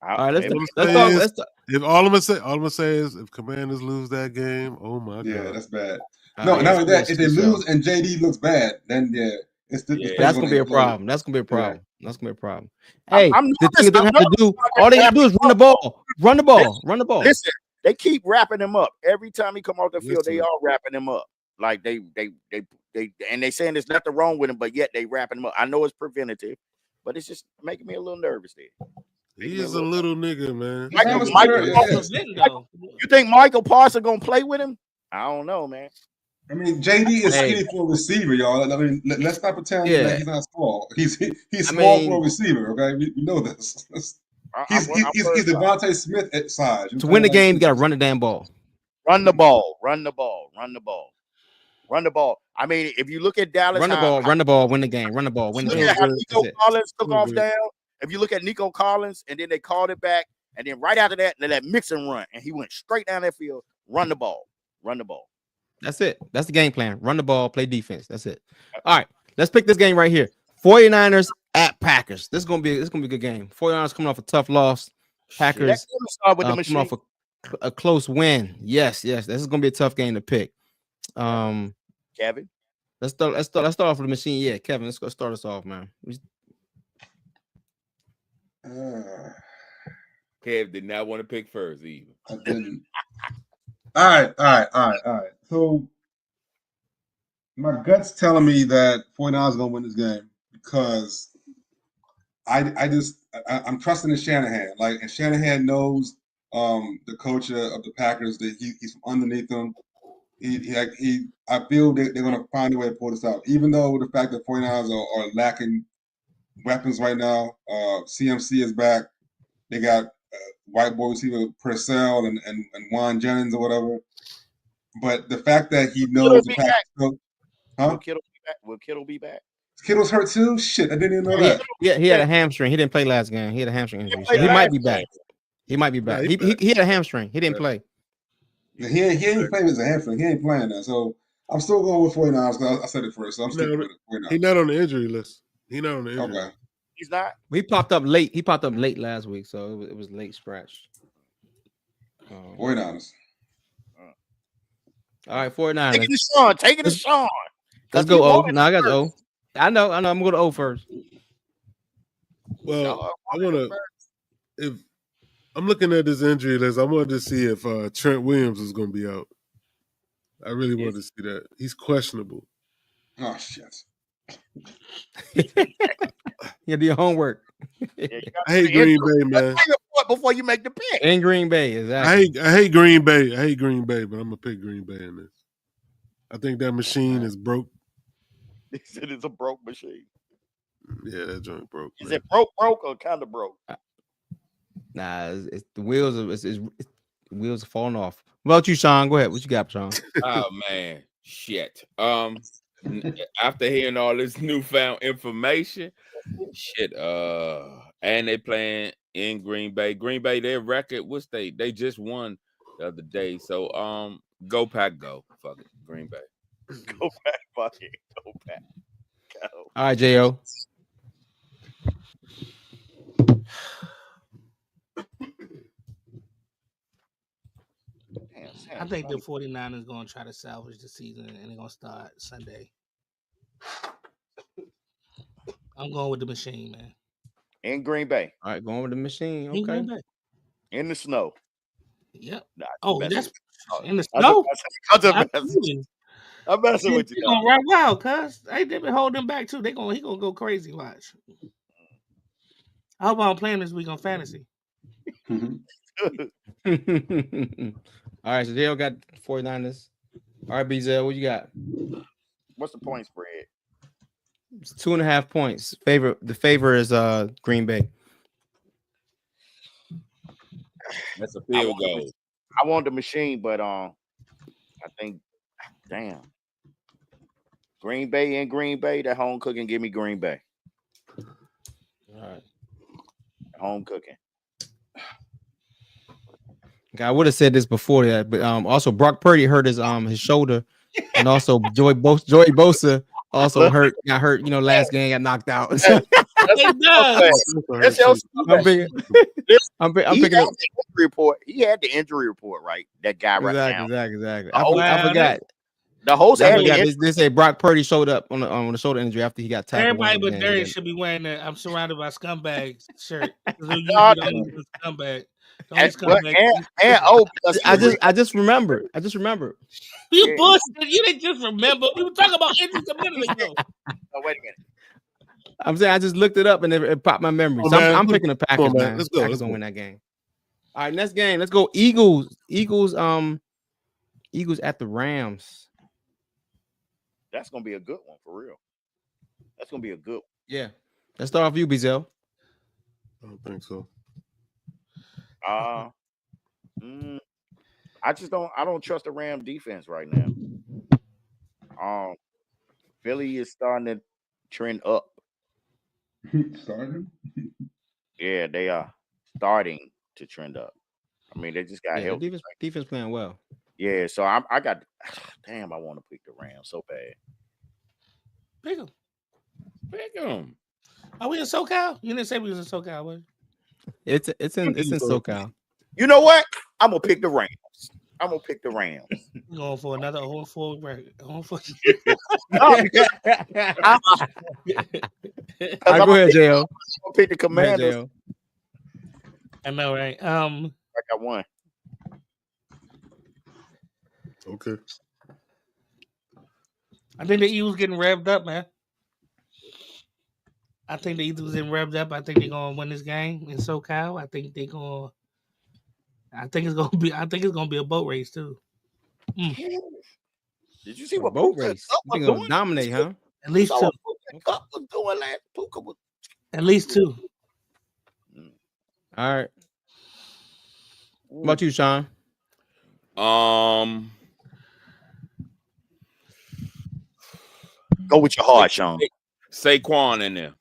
All right, let's All I'm talk. saying Let's is, talk. if all I'm gonna say is if Commanders lose that game, oh my Yeah, god, that's bad. All No, right, not yeah, only that, if they so lose and JD looks bad, then it's that's gonna be a implode. problem. That's gonna be a Yeah. problem. That's gonna be a problem. Hey, I'm the thing is they have to do. All they gotta do is run the ball. Run the ball. Run the ball. Listen, they keep wrapping him up every time he come off the field. They Listen. all wrapping him up. Like they and they saying there's nothing wrong with him, but yet they wrapping him up. I know it's preventative, but it's just making me a little nervous there. he is a little nigga, man. You think Michael Parsons gonna play with him? I don't know, man. I mean, JD is skinny for a receiver, y'all. I mean, let's not pretend that he's not small. He's small for a receiver. Okay, we know this. He's Devontae Smith at size. To win the game, you gotta run the damn ball. Run the ball. Run the ball. Run the ball. Run the ball. I mean, if you look at Dallas, Run the ball. Run the ball. Win the game. Run the ball. Win the game. How Nico Collins took off down. If you look at Nico Collins, and then they called it back, and then right after that, they let Mixon run, and he went straight down that field. Run the ball. Run the ball. That's it. That's the game plan. Run the ball, play defense. That's it. All right, let's pick this game right here. 49ers at Packers. This is gonna be a good game. 49ers coming off a tough loss. Packers coming off a close win. Yes. This is gonna be a tough game to pick. Kevin, let's start off with the machine. Yeah, Kevin, let's go start us off, man. Kev did not want to pick first either. I didn't. All right. So my gut's telling me that 49ers are gonna win this game because I'm trusting in Shanahan. Like, and Shanahan knows the coach of the Packers, that he's from underneath them. I feel they're gonna find a way to pull this out, even though the fact that 49ers are lacking weapons right now. CMC is back. They got white boy receiver Purcell and Juan Jennings or whatever. But the fact that he knows the Packers, Will Kittle be back? Kittle's hurt too? Shit, I didn't even know that. Yeah, he had a hamstring. He didn't play last game. He had a hamstring injury. So he might be back. He might be back. He had a hamstring. He didn't play. He ain't playing as a hamstring. He ain't playing that. So I'm still going with 49ers because I said it first. So I'm sticking with it. He's not on the injury list. He's not on the injury list. He's not. He popped up late. He popped up late last week, so it was late scratch. 49ers. All right, 49ers. Take it to Sean. Let's go O. No, I got O. I know. I'm gonna go to O first. Well, if I'm looking at this injury list, I wanted to see if Trent Williams is going to be out. I really wanted to see that. He's questionable. Oh shit! You do your homework. I hate Green Bay, man. Before you make the pick. In Green Bay, exactly. I hate Green Bay. I hate Green Bay, but I'm gonna pick Green Bay in this. I think that machine is broke. He said it's a broke machine. Yeah, that joint broke. Is it broke or kind of broke? Nah, it's the wheels are falling off. What about you, Sean? Go ahead. What you got, Sean? Oh man, shit. After hearing all this newfound information, shit. And they playing in Green Bay. Green Bay, their record, what's they just won the other day. So go Pack, go. Fuck it, Green Bay. Go Pack, fuck it, go Pack. Go. All right, Jo. I think the 49ers going to try to salvage the season, and they're going to start Sunday. I'm going with the machine, man. In Green Bay. All right, going with the machine. Okay. In Green Bay. In the snow. Yep. Nah, that's in the snow? I'm messing with you. They're going to run wild, cuz. They've been holding them back, too. He going to go crazy, watch. I hope I'm playing this week on fantasy. All right, so Dale got 49ers. All right, BZL, what you got? What's the point spread? It's 2.5 points. The favor is Green Bay. That's a field goal. I want the machine, but I think, damn. Green Bay and Green Bay, that home cooking, give me Green Bay. All right. Home cooking. I would have said this before that, but also Brock Purdy hurt his shoulder, and also Joey Bosa also got hurt. You know, last game got knocked out. That's your I'm He picking had up. the injury report. He had the injury report, right? That guy right now. Exactly. I forgot. The host had the injury. They say Brock Purdy showed up on the shoulder injury after he got tackled. Everybody but Darius should be wearing the "I'm surrounded by scumbags" shirt. Scumbag. I just remember. You bullshit. You didn't just remember. We were talking about injuries a minute ago. Oh, wait a minute. I'm saying I just looked it up and it popped my memory. So I'm picking the Packers, man. Let's go. Packers gonna win that game. All right, next game. Let's go. Eagles at the Rams. That's gonna be a good one for real. That's gonna be a good one. Yeah. Let's start off you, Bizel. I don't think so. I don't trust the Ram defense right now. Philly is starting to trend up. Starting? Yeah, they are starting to trend up. I mean, they just got help. Defense playing well. Yeah, so I got. Damn, I want to pick the Rams so bad. Pick them. Pick them. Are we in SoCal? You didn't say we was in SoCal, was you? It's in SoCal. You know what? I'm gonna pick the Rams. We're going for another 0-4 record. No, go ahead, JL. I'm gonna pick the Commanders. I know, right? I got one. Okay. I think the Eagles getting revved up, man. I think the Eagles getting revved up. I think they're gonna win this game in SoCal. I think it's gonna be a boat race too. Did you see what boat race? They're gonna dominate, huh? At least two. Cup was doing last. Puka was. At least two. All right. What about you, Sean? Go with your heart, Sean. Saquon in there.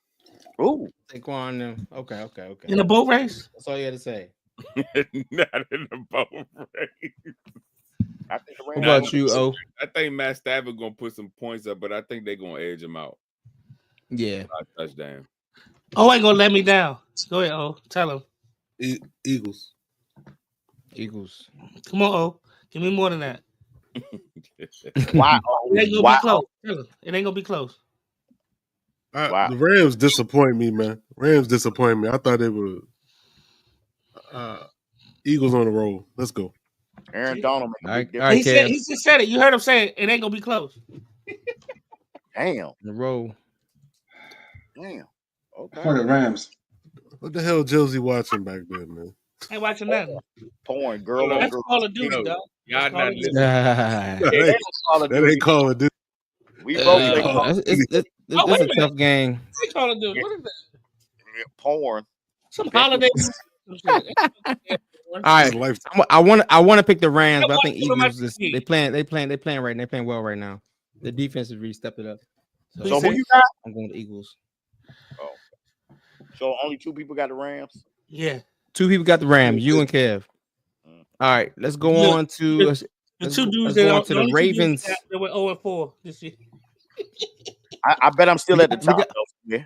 Ooh. Saquon. Okay. In a boat race? That's all you had to say. Not in the boat race. What about you, O? I think Matt Stafford gonna put some points up, but I think they're gonna edge him out. Yeah. Touchdown. Oh, ain't gonna let me down. Go ahead, O. Tell him. Eagles. Come on, O. Give me more than that. Wow. It ain't gonna be close. Tell him. It ain't gonna be close. Wow. The Rams disappoint me, man. I thought they were Eagles on the roll. Let's go. Aaron Donald. He just said it. You heard him say it ain't gonna be close. Damn. The roll. Damn. Okay. For the Rams. What the hell Josie watching back there, man? Ain't watching nothing. Porn, girl. That's Call of Duty, dog. Y'all not listening. That ain't Call of Duty. We both it's a tough game. They Call of Duty. What is that? Porn. Some holiday. All right, I want to pick the Rams, but I think Eagles they playing right. They're playing well right now. The defense has really stepped it up. So who you got? I'm going to Eagles. Oh, so only two people got the Rams. Yeah, 2 people got the Rams. You and Kev. All right, let's go on to the two dudes that to the Ravens. That went 0-4 this year. I bet I'm still at the top. Yeah.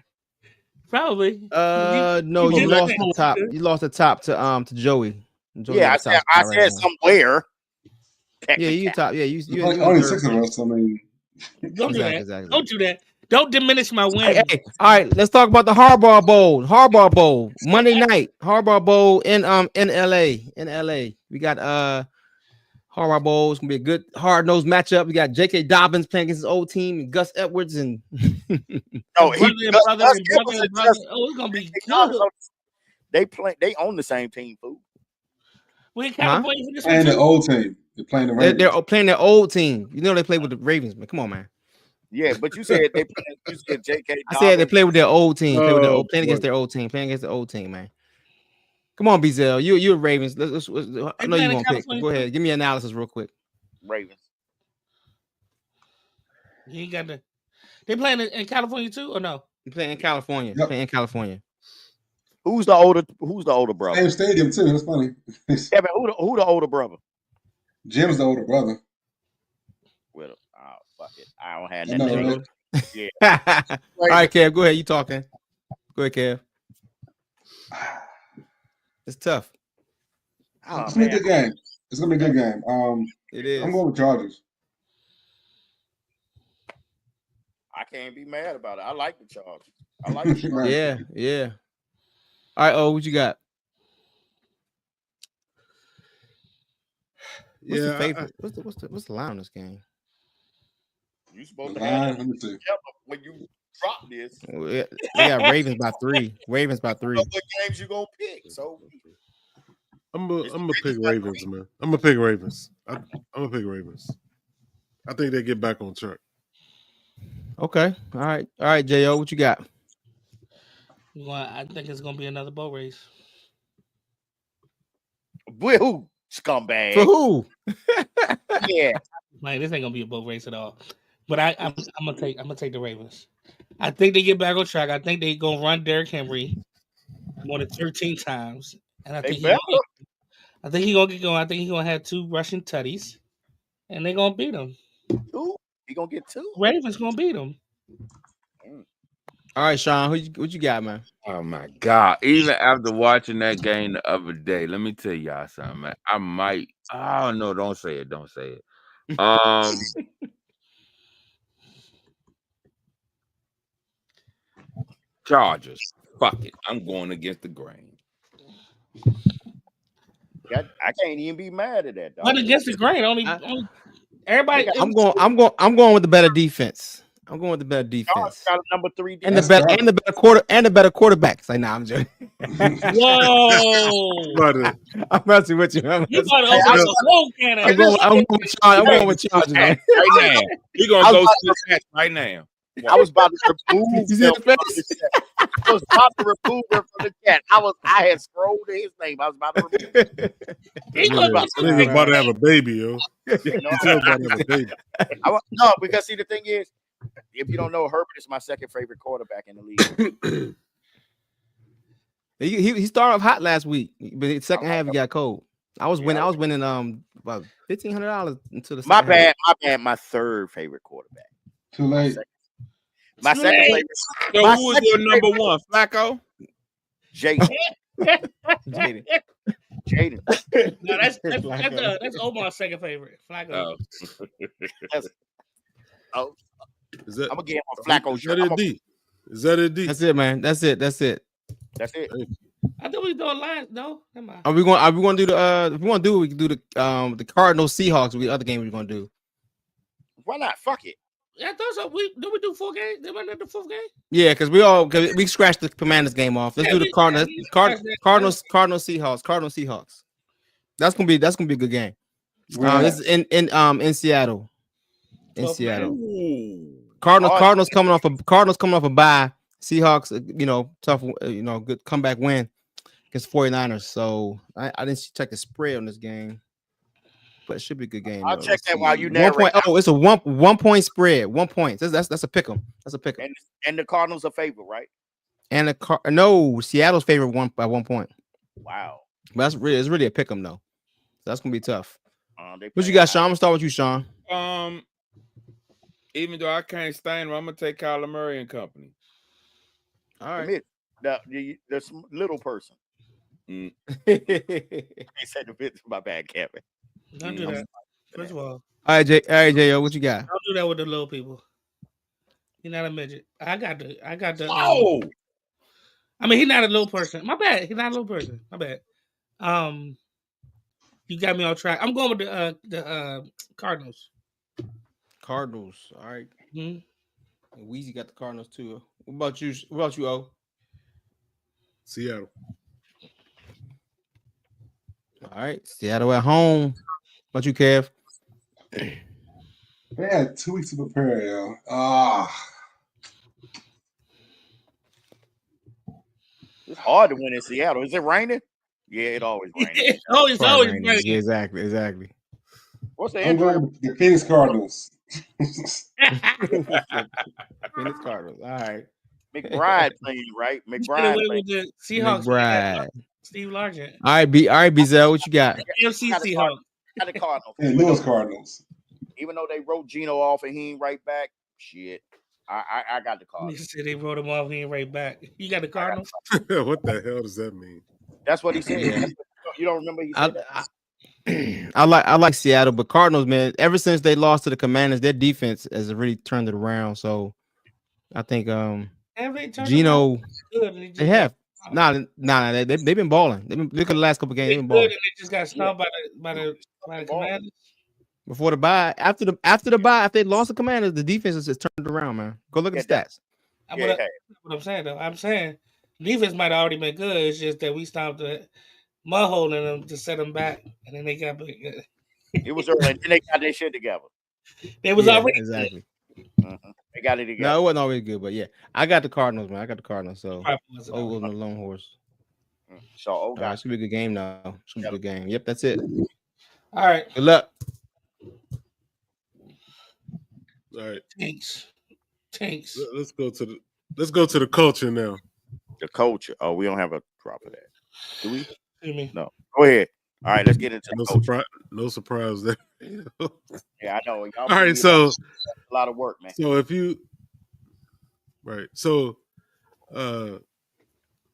Probably. No, you lost the top. You lost the top to Joey. Yeah, I said somewhere. Yeah, you top. Yeah, you only 6 of us. I mean, don't do that. Exactly. Don't do that. Don't diminish my win. Hey, all right, let's talk about the Harbaugh Bowl. Monday night. Harbaugh Bowl in LA. We got Harbaugh Bowl. It's gonna be a good hard-nosed matchup. We got J.K. Dobbins playing against his old team, and Gus Edwards and Oh, it's gonna be good. They own the same team, fool. We in California for this one. And the old team. They're playing the Ravens. They're playing their old team. You know they play with the Ravens, man. Come on, man. Yeah, but you said they play. You said J.K. I said they play with their old team. Playing against their old team. Playing against the old team, man. Come on, Bizel. You're Ravens. Let's I know you're gonna pick. Go ahead. Give me an analysis real quick. Ravens. You ain't got the. They playing in California too, or no? You playing in California. Yep. Playing in California. Who's the older brother? Same stadium too. That's funny. Yeah, but who the older brother? Jim's the older brother. Well, oh fuck it. I don't have I know, nothing. right? Yeah. All right, Kev, go ahead. You talking? Go ahead, Kev. It's tough. Oh, It's gonna be a good game. It's gonna be a good game. It is. I'm going with Chargers. I can't be mad about it. I like the Chargers. I like the Chargers. Yeah, yeah. All right, what you got? What's the favorite? What's the line on this game? You supposed The to have line, it let me see. when you drop this. They got Ravens by 3. Ravens by 3. What games you gonna pick? So I'm gonna pick Ravens, man. I'm gonna pick Ravens. I'm gonna pick Ravens. I think they get back on track. Okay. All right, Jo, what you got? Well, I think it's gonna be another boat race. with who? Scumbag. For who? Yeah. Like this ain't gonna be a boat race at all. But I'm gonna take the Ravens. I think they get back on track. I think they gonna run Derrick Henry more than 13 times, and I think he gonna get going. I think he gonna have 2 rushing tutties, and they gonna beat him. 2? He gonna get 2? Ravens gonna beat him. All right, Sean, what you got, man? Oh my God! Even after watching that game the other day, let me tell y'all something, man. I might. Oh no! Don't say it. Don't say it. Chargers. Fuck it. I'm going against the grain. I can't even be mad at that. Dog. But against the grain, only everybody. I'm going with the better defense. I'm going with the better defense. Got a number 3 and the better quarterbacks. Like, nah, I'm joking. Whoa! I'm messing with you. I'm You gotta open the whole can of I'm going with Chargers, man. Right now. He gonna go to the match right now. I was about to remove You see him the from face? the chat. I was about to remove him from the chat. I had scrolled to his name. I was about to remove him. Nigga's about to have a baby, yo. He's about to have a baby. No, because see, the thing is, if you don't know, Herbert is my second favorite quarterback in the league. He started off hot last week, but the second half he got cold. I was winning about $1,500 until the My second half. bad. My third favorite quarterback. Too late. My second favorite. So who was your number 1? Flacco? Jaden. No, that's Omar's second favorite. Flacco. Is that, I'm gonna get him a Flacco shirt. Is that it, D? That's it, man. That's it. That's it. I thought we doing lines. No, never mind. Are we going to do the? If we want to do it, we can do the Cardinals Seahawks. The other game we're going to do. Why not? Fuck it. Yeah, I thought so. We do 4 games. Did we not do 4th game? Yeah, because we scratched the Commanders game off. Let's do the Cardinals Seahawks. Cardinals Seahawks. That's gonna be a good game. This is in Seattle. In Seattle. Cardinals coming off a bye. Seahawks, tough, good comeback win against 49ers. So I didn't check the spread on this game, but it should be a good game. I'll check that while you narrate. It's a 1 point spread. 1 point. That's a pick 'em. That's a pick 'em. And the Cardinals are favorite, right? And Seattle's favorite by 1 point. Wow. But it's really a pick 'em though. So that's gonna be tough. What you got, Sean? I'm gonna start with you, Sean. Even though I can't stand him, I'm gonna take Kyler Murray and company. All right. The little person. Mm. He said the bit. My bad, Kevin. Don't do that. First of all. All right, J.O., what you got? Don't do that with the little people. You're not a midget. I got the. Oh. I mean, he's not a little person. My bad. He's not a little person. My bad. You got me on track. I'm going with the Cardinals. Cardinals. All right. Mm-hmm. Weezy got the Cardinals too. What about you, O? Seattle. All right. Seattle at home. What about you, Kev? They had 2 weeks to prepare, yo. It's hard to win in Seattle. Is it raining? Yeah, it always rains. It's always raining. Yeah, exactly. What's the I'm injury? going with the Phoenix Cardinals. Phoenix Cardinals. All right. McBride playing, right? Get McBride away playing. with the Seahawks. McBride. Steve Largent. All right, Bezel, what you got? AFC Seahawks. Got the Cardinals. St. Louis Cardinals. Even though they wrote Geno off and he ain't right back, shit. I got the Cardinals. Niggas said they wrote him off. He ain't right back. You got the Cardinals. What the hell does that mean? That's what he said. Yeah. You don't remember he said that? I like Seattle, but Cardinals, man. Ever since they lost to the Commanders, their defense has really turned it around. So I think Geno, they have. Nah, they've been balling. Look at the last couple games. They've been balling. They just got stomped by the Commanders. Before the bye, after the bye, after they lost the Commanders, the defense has just turned around, man. Go look at the stats. What I'm saying though, I'm saying defense might have already been good. It's just that we stopped the mud hole in them to set them back, and then they got good. It was early, and then they got their shit together. They was already exactly. They got it together. No, it wasn't always good, but yeah, I got the Cardinals, man. I got the Cardinals. So over the Lone Horse. So all right, it's gonna be a good game now. It's gonna be a good game. Yep, that's it. All right. Good luck. All right. Tanks. Let's go to the culture now. The culture. Oh, we don't have a drop of that. Do we? Me. No. Go ahead. All right, let's get into the culture. No surprise there. Yeah, I know. All right, so a lot of work, man. So if you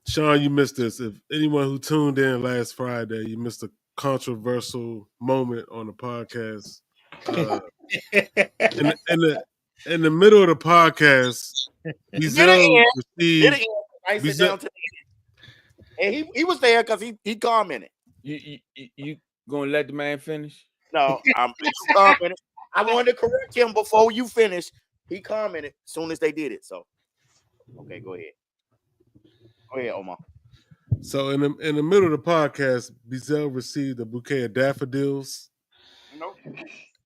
Sean, you missed this. If anyone who tuned in last Friday, you missed a controversial moment on the podcast. In the middle of the podcast, and he was there because he commented. You gonna let the man finish? No, I'm commenting. I wanted to correct him before you finish. He commented as soon as they did it. So, okay, go ahead. Go ahead, Omar. So in the middle of the podcast, Bezel received a bouquet of daffodils. Nope.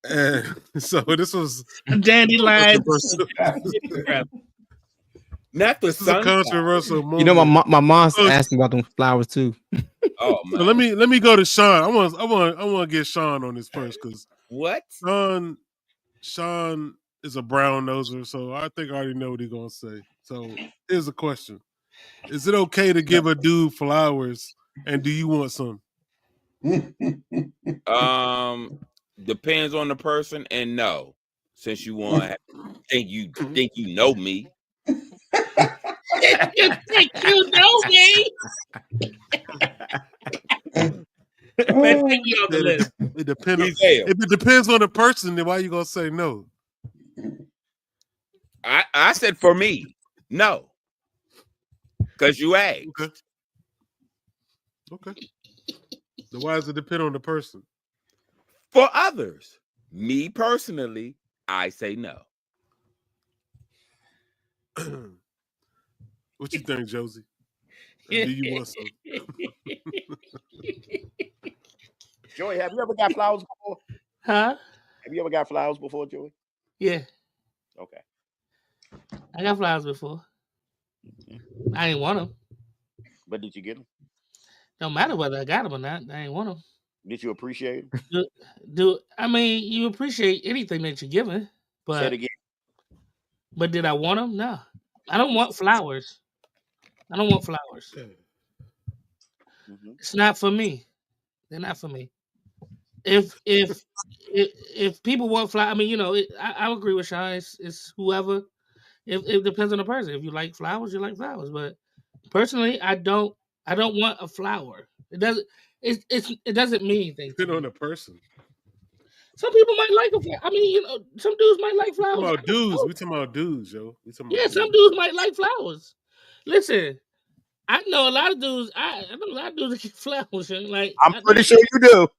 And so this was dandelions. Not the sun. Controversial moment. You know, my mom's asking about them flowers too. Oh man. So let me go to Sean. I want to get Sean on this first because what? Sean is a brown noser, so I think I already know what he's gonna say. So here's a question: is it okay to give a dude flowers, and do you want some? Depends on the person, and no, since you want, think you know me. You think you know me? It depends. If it depends on the person, then why you gonna say no? I said for me, no, because you asked. Okay. So why does it depend on the person? For others, me personally, I say no. What you think, Josie? And do you want some? Joey, have you ever got flowers before? Huh? Have you ever got flowers before, Joey? Yeah. Okay. I got flowers before. I ain't want them. But did you get them? Don't matter whether I got them or not. I ain't want them. Did you appreciate them? I mean, you appreciate anything that you're given, but say it again. But did I want them? No, I don't want flowers. I don't want flowers. Mm-hmm. It's not for me. They're not for me. If people want flowers, I mean, you know, I agree with Sean. It's whoever. It depends on the person. If you like flowers, you like flowers. But personally, I don't want a flower. It doesn't. It doesn't mean anything. Depend on the person. Some people might like a flower. I mean, you know, some dudes might like flowers. We talking about dudes, yo. Some dudes might like flowers. Listen, I know a lot of dudes. I know a lot of dudes that get flowers. Like, I'm pretty sure you do.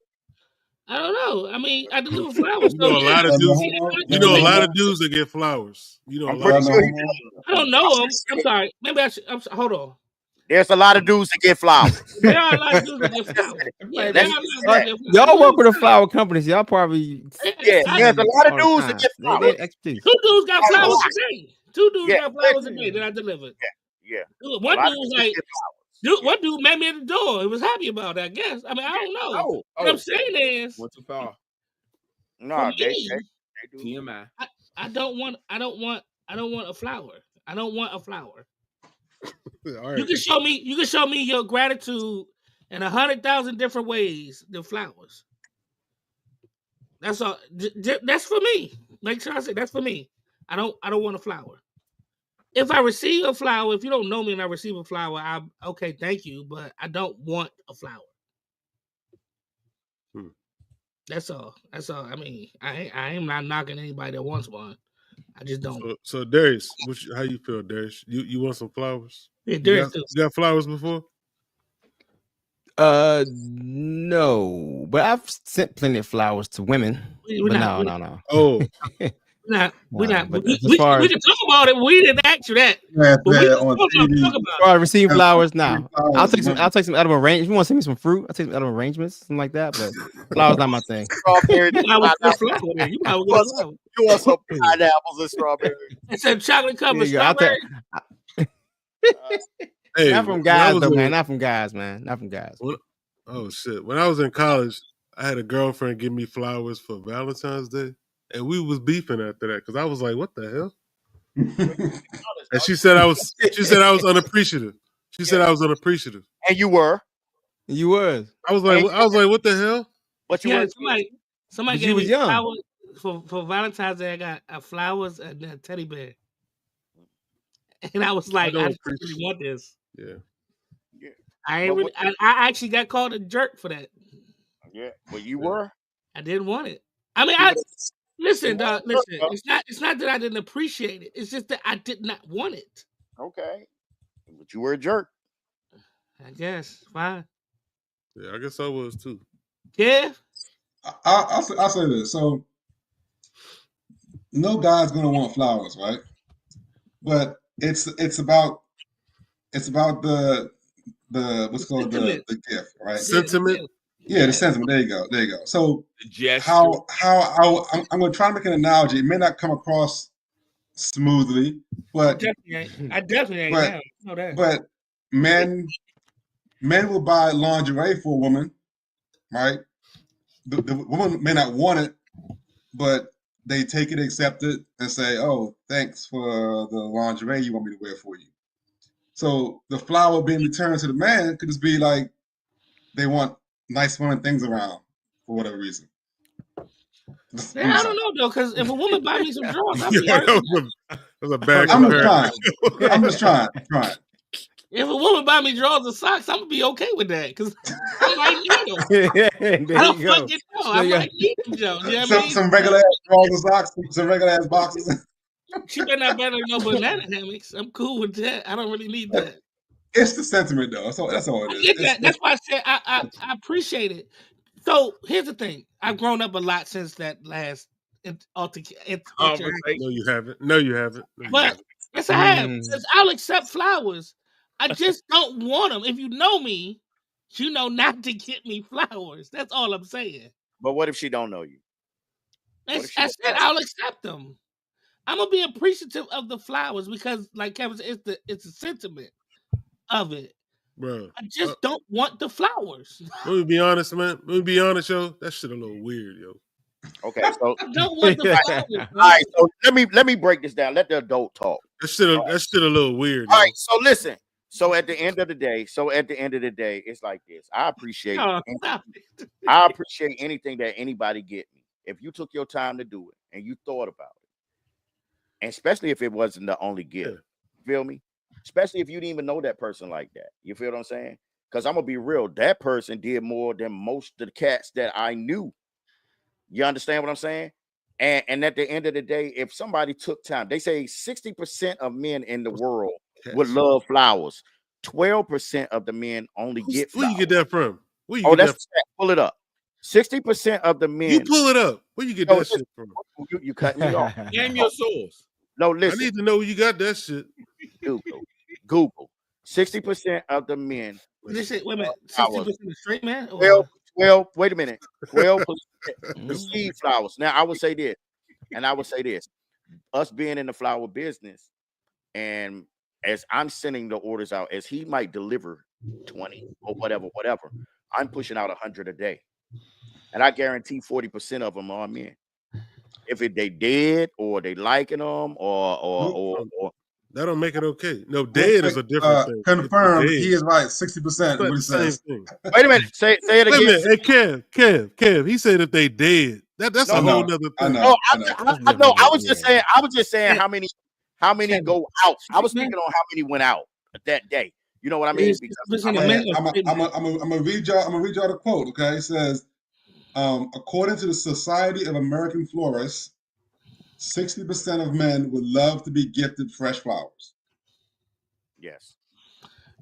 I don't know. I mean, I deliver flowers. You know a lot of dudes. You know a lot of dudes that get flowers. You know, I'm pretty sure you do. I don't know them. I'm sorry. Maybe I should. Hold on. There's a lot of dudes that get flowers. There are a lot of dudes that get flowers. Y'all work with the flower companies. Y'all probably there's a lot of dudes that get flowers. Two dudes got flowers today. Got flowers today that I delivered. Yeah. One dude was like, one dude met me at the door. He was happy about it, I guess. I mean, I don't know. What I'm saying is, what's the flower? No, they TMI. I don't want a flower. I don't want a flower. All You right. can show me your gratitude in 100,000 different ways than flowers. That's all. That's for me. Make sure I say that's for me. I don't want a flower. If I receive a flower, if you don't know me and I receive a flower, I'm okay, thank you, but I don't want a flower. Hmm. That's all. That's all. I mean, I am not knocking anybody that wants one. I just don't. So Darius, how you feel, Darius? You want some flowers? Yeah, You got flowers before? No, but I've sent plenty of flowers to women. We're But not. no. Oh, We're not. But We as far as can talk about it. We didn't ask you that. Yeah, But we on talk TV. about it. receiving flowers now, I'll take some. women. I'll take some out of arrangements. If you want to send me some fruit, I'll take some out of arrangements, something like that. But flowers not my thing. Strawberry. You might want to get a flower there. You might want to get a flower. You want some pineapples and strawberries? It's a chocolate There covered you go. I'll strawberry. hey, Not from when I guys was though, in- man. Not from guys, man. Not from guys. Oh shit! When I was in college, I had a girlfriend give me flowers for Valentine's Day, and we was beefing after that because I was like, "What the hell?" And she said I was unappreciative. She said I was unappreciative. And you were. You was. I was like, "What the hell?" But you Yeah, were. somebody But you gave was me young. flowers for Valentine's Day. I got flowers and a teddy bear, and I was like, don't I just appreciate- really want this. Yeah. I ain't really. I actually got called a jerk for that. Yeah, but you were. I didn't want it. I mean, listen, dog. Listen, it's not that I didn't appreciate it. It's just that I did not want it. Okay, but you were a jerk. I guess fine. Yeah, I guess I was too. Yeah. I'll say this. So, no guy's gonna want flowers, right? But it's about the what's called the gift, right? Sentiment. Yeah, the sentiment. There you go. So Gesture. I'm going to try to make an analogy. It may not come across smoothly, but I definitely ain't. Now. Know that. But men will buy lingerie for a woman, right? The woman may not want it, but they take it, accept it, and say, "Oh, thanks for the lingerie you want me to wear for you." So the flower being returned to the man could just be like they want nice fun things around for whatever reason. Yeah, I don't know though, because if a woman buy me some drawers, I'll be Yeah, alright. that was a bad I'm comparison. just trying. If a woman buy me drawers and socks, I'm gonna be okay with that because I might need them. There I don't you go. fucking know. I might need them, Joe. You know what I mean? Some regular ass drawers and socks, some regular ass boxes. She better not better than no banana hammocks. I'm cool with that. I don't really need that. It's the sentiment, though. That's all it is. I get that. That's why I said I appreciate it. So here's the thing: I've grown up a lot since that last altercation. No, you haven't. No, you haven't. But yes, I have. Because I'll accept flowers. I just don't want them. If you know me, you know not to get me flowers. That's all I'm saying. But what if she don't know you? I said I'll accept them. I'm gonna be appreciative of the flowers because, like Kevin said, it's the sentiment of it. Bro, I just don't want the flowers. Let me be honest, man. Let me be honest, yo. That shit a little weird, yo. Okay, so I don't want the flowers. All right, so let me break this down. Let the adult talk. That shit a little weird. All yo. right, so listen. So at the end of the day, it's like this. I appreciate anything that anybody get me. If you took your time to do it and you thought about it, and especially if it wasn't the only gift, you feel me? Especially if you didn't even know that person like that. You feel what I'm saying? Because I'm gonna be real, that person did more than most of the cats that I knew. You understand what I'm saying? And at the end of the day, if somebody took time, they say 60% of men in the world would love flowers. 12% of the men only get flowers. Where you get that from? Where you Oh, get that's pull it up. 60% of the men. You pull it up. Where you get that shit from? You cut me off. Name your source. No, listen. I need to know where you got that shit. Google. 60% of the men. Wait a minute. 60% of straight man? 12, wait a minute. 12% receive flowers. Now, I would say this. Us being in the flower business, and as I'm sending the orders out, as he might deliver 20 or whatever, I'm pushing out 100 a day. And I guarantee 40% of them are men. If they dead or they liking them or That don't make it okay. No, dead is a different thing. Confirmed. Dead. He is right 60%. But What he the same says. thing. Wait a minute. Say it Wait a again. minute. Hey, Kev. He said if they dead. That's a whole nother thing. No, I was just saying. I was just saying how many go out. I was speaking on how many went out that day. You know what I mean? Because I'm gonna read y'all the quote. Okay, it says, according to the Society of American Florists, 60% of men would love to be gifted fresh flowers. Yes.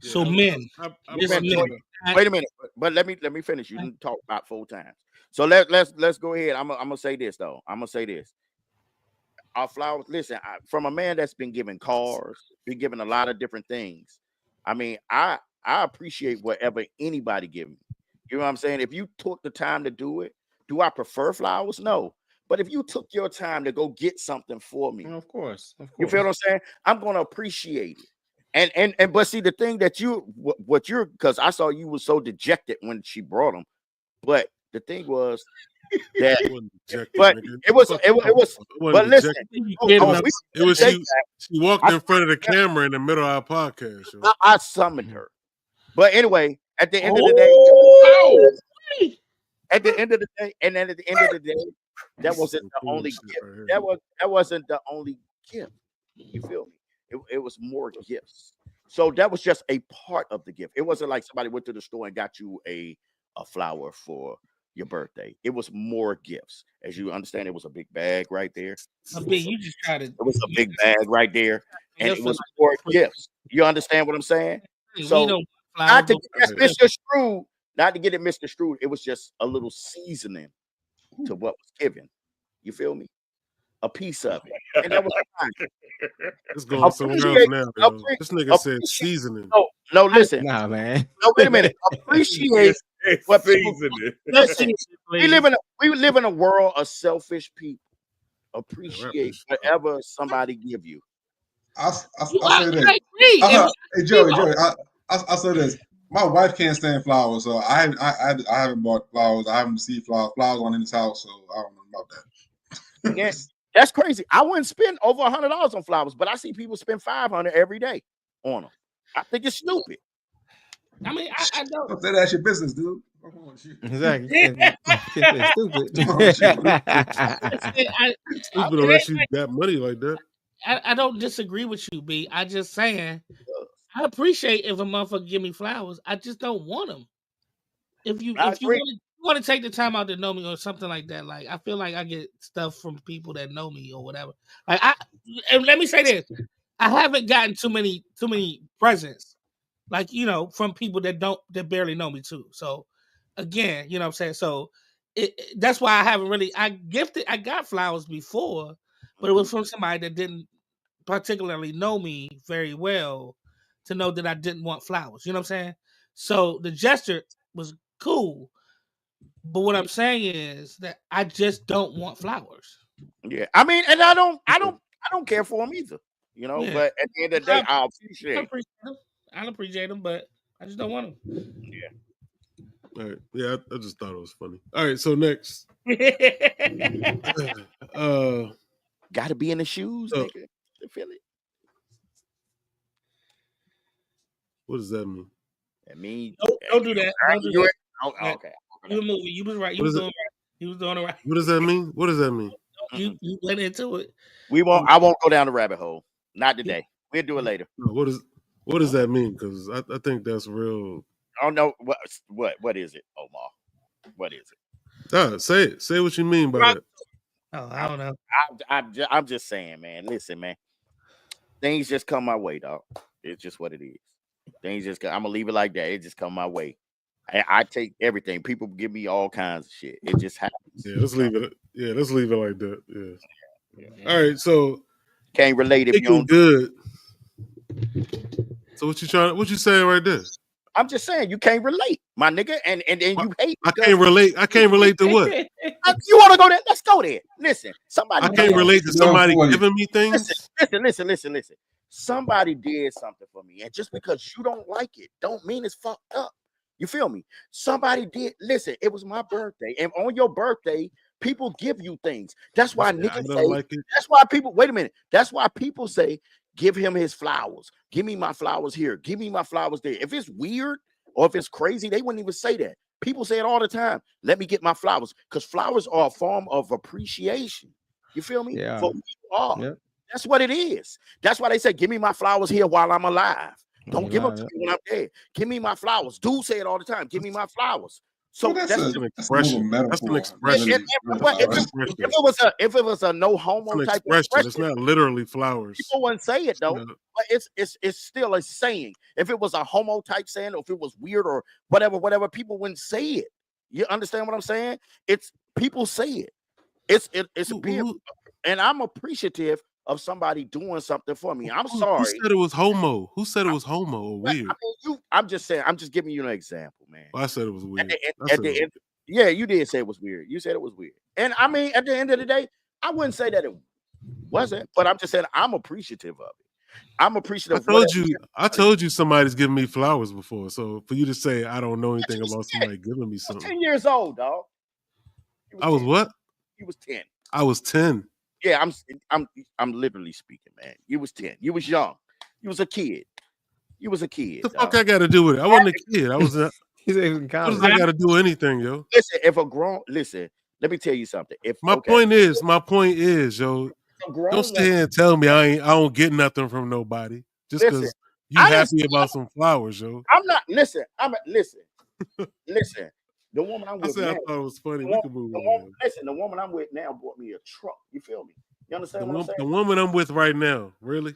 So men. Wait a minute, but let me finish. You didn't talk about 4 times. So let's go ahead. I'm gonna say this though. I'm gonna say this. Our flowers. Listen, from a man that's been given cars, been given a lot of different things. I mean, I appreciate whatever anybody give me. You know what I'm saying? If you took the time to do it, do I prefer flowers? No. But if you took your time to go get something for me, of course. You feel what I'm saying? I'm gonna appreciate it. And but see the thing that what you're because I saw you was so dejected when she brought them, but the thing was that but listen, it was she walked in front of the camera in the middle of our podcast. I summoned her, but anyway, at the end of the day, at the end of the day, and then at the end of the day, that wasn't the only gift. That wasn't the only gift. You feel me? It was more gifts. So that was just a part of the gift. It wasn't like somebody went to the store and got you a flower for your birthday. It was more gifts. As you understand, it was a big bag right there. You just tried to. It was a big bag right there, and it was more gifts. You understand what I'm saying? So not to get Mr. Screwed, not to get it Mr. Screwed. It was just a little seasoning to what was given. You feel me? A piece of it, and that was fine. It's going somewhere else now. Though. This nigga said seasoning. No, listen. Nah, man. No, wait a minute. Appreciate what seasoning. Listen, we live in a world of selfish people. Appreciate whatever somebody give you. I'll say this. Hey, Joey, I'll say this. My wife can't stand flowers, so I haven't bought flowers. I haven't received flowers on in this house, so I don't know about that. Yes. That's crazy. I wouldn't spend over $100 on flowers, but I see people spend $500 every day on them. I think it's stupid. I mean, I don't say that's your business, dude. Exactly. It's stupid. Stupid unless you got money like that. I don't disagree with you, B. I just saying I appreciate if a motherfucker give me flowers. I just don't want them. If you want to take the time out to know me or something like that, like I feel like I get stuff from people that know me or whatever. Like and let me say this, I haven't gotten too many presents, like from people that barely know me too. So again, you know what I'm saying. So that's why I haven't really. I got flowers before, but it was from somebody that didn't particularly know me very well to know that I didn't want flowers. You know what I'm saying? So the gesture was cool. But what I'm saying is that I just don't want flowers. Yeah, I mean, and I don't care for them either. You know, but at the end of the day, I appreciate them. I appreciate them, but I just don't want them. Yeah. All right. Yeah, I just thought it was funny. All right, so next. Gotta be in the shoes, nigga, to feel it. What does that mean? That means don't do that. Don't do that. Okay. You were moving. You was right. You was doing right. You was doing it right. What does that mean? What does that mean? You went into it. I won't go down the rabbit hole. Not today. We'll do it later. No, what does that mean? Because I think that's real. Oh no. What is it, Omar? What is it? Say it. Say what you mean by that. Oh, I don't know. I'm just saying, man. Listen, man. Things just come my way, dog. It's just what it is. Things just I'm gonna leave it like that. It just come my way. I take everything. People give me all kinds of shit. It just happens. Yeah, let's leave it. Yeah, let's leave it like that. Yeah. All right, so can't relate if you don't. Good. So what you saying right there? I'm just saying you can't relate, my nigga, and you hate. I can't relate. I can't relate to what? You want to go there? Let's go there. Listen, somebody. I can't relate to somebody giving me things. Listen. Somebody did something for me, and just because you don't like it, don't mean it's fucked up. You feel me? Somebody did. Listen, it was my birthday, and on your birthday, people give you things. That's why niggas say. That's why people. Wait a minute. That's why people say, give him his flowers. Give me my flowers here. Give me my flowers there. If it's weird or if it's crazy, they wouldn't even say that. People say it all the time. Let me get my flowers, because flowers are a form of appreciation. You feel me? Yeah. For who you are. Yep. That's what it is. That's why they say, give me my flowers here while I'm alive. Don't give them to me when I'm dead. Give me my flowers. Dudes say it all the time. Give me my flowers. So Well, that's an expression. That's an expression. If it was a no homo type expression, it's not literally flowers. People wouldn't say it though. Yeah. But it's still a saying. If it was a homo type saying, or if it was weird or whatever, people wouldn't say it. You understand what I'm saying? It's people say it. It's being, and I'm appreciative of somebody doing something for me. I'm sorry. Who said it was homo? Who said it was homo or weird? I mean, I'm just saying. I'm just giving you an example, man. Well, I said it was weird. At the end, yeah, you did say it was weird. You said it was weird. And I mean, at the end of the day, I wouldn't say that it wasn't, but I'm just saying I'm appreciative of it. I'm appreciative. I told you somebody's giving me flowers before. So for you to say I don't know anything about somebody giving me something. 10 years old, dog. I was what? You was 10. I was 10. Yeah, I'm literally speaking, man. You was 10. You was young. You was a kid. You was a kid. What the fuck I got to do with it? I wasn't a kid. I was a. He's in college. What does I got to do anything, yo? Listen, let me tell you something. My point is, yo, don't sit here and tell me I don't get nothing from nobody just because you happy about some flowers, yo. I'm not. Listen. Listen. The woman I'm with now. I thought it was funny. We can move on. Listen, the woman I'm with now bought me a truck. You feel me? You understand what I'm saying? The woman I'm with right now, really?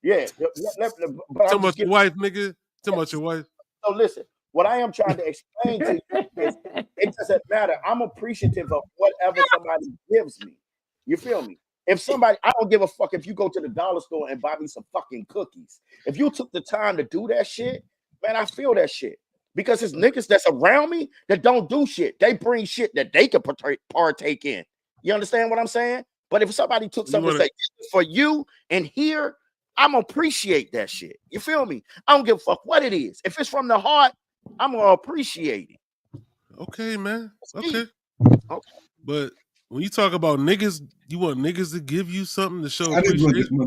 Yeah. Too much your wife, nigga. Too much your wife. So listen, what I am trying to explain to you is it doesn't matter. I'm appreciative of whatever somebody gives me. You feel me? If somebody, I don't give a fuck if you go to the dollar store and buy me some fucking cookies. If you took the time to do that shit, man, I feel that shit. Because it's niggas that's around me that don't do shit. They bring shit that they can partake in. You understand what I'm saying? But if somebody took something and say, for you and here, I'm gonna appreciate that shit. You feel me? I don't give a fuck what it is. If it's from the heart, I'm gonna appreciate it. Okay, man. Okay. But when you talk about niggas, you want niggas to give you something to show appreciation?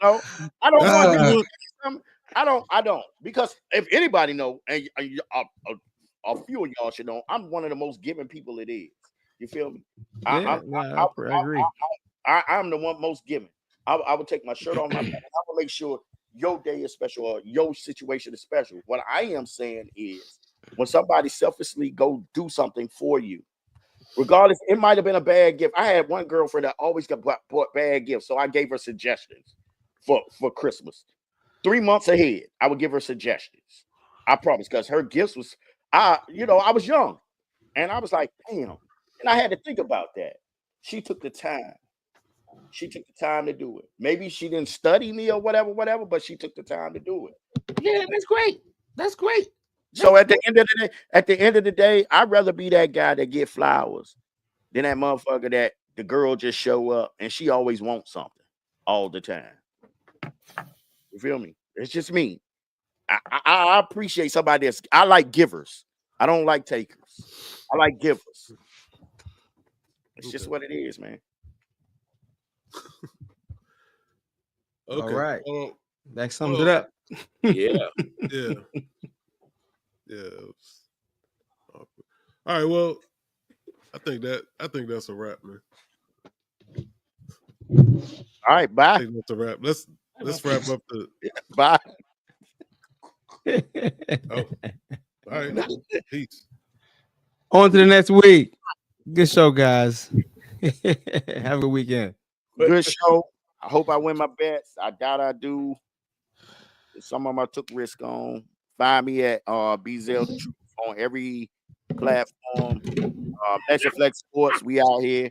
No, I don't want to do something. I don't, because if anybody know, and a few of y'all should know, I'm one of the most giving people it is. You feel me? I agree. I'm the one most giving. I would take my shirt off my back. I will make sure your day is special or your situation is special. What I am saying is, when somebody selfishly go do something for you, regardless, it might have been a bad gift. I had one girlfriend that always got bought bad gifts, so I gave her suggestions for Christmas. 3 months ahead, I would give her suggestions. I promise, because her gifts was, I was young, and I was like, damn, and I had to think about that. She took the time. She took the time to do it. Maybe she didn't study me or whatever, but she took the time to do it. Yeah, that's great. That's great. So at the end of the day, I'd rather be that guy that get flowers than that motherfucker that the girl just show up and she always wants something all the time. You feel me? It's just me. I appreciate somebody that's. I like givers. I don't like takers. I like givers. It's just what it is, man. Okay. All right. That sums it up. Yeah. Yeah. All right. Well, I think that's a wrap, man. All right. Bye. I think that's a wrap. Let's wrap up the. Bye. All right. Peace. On to the next week. Good show, guys. Have a good weekend. Good show. I hope I win my bets. I doubt I do. Some of them I took risk on. Find me at BZL the Truth on every platform. Next2Flex Sportz. We out here.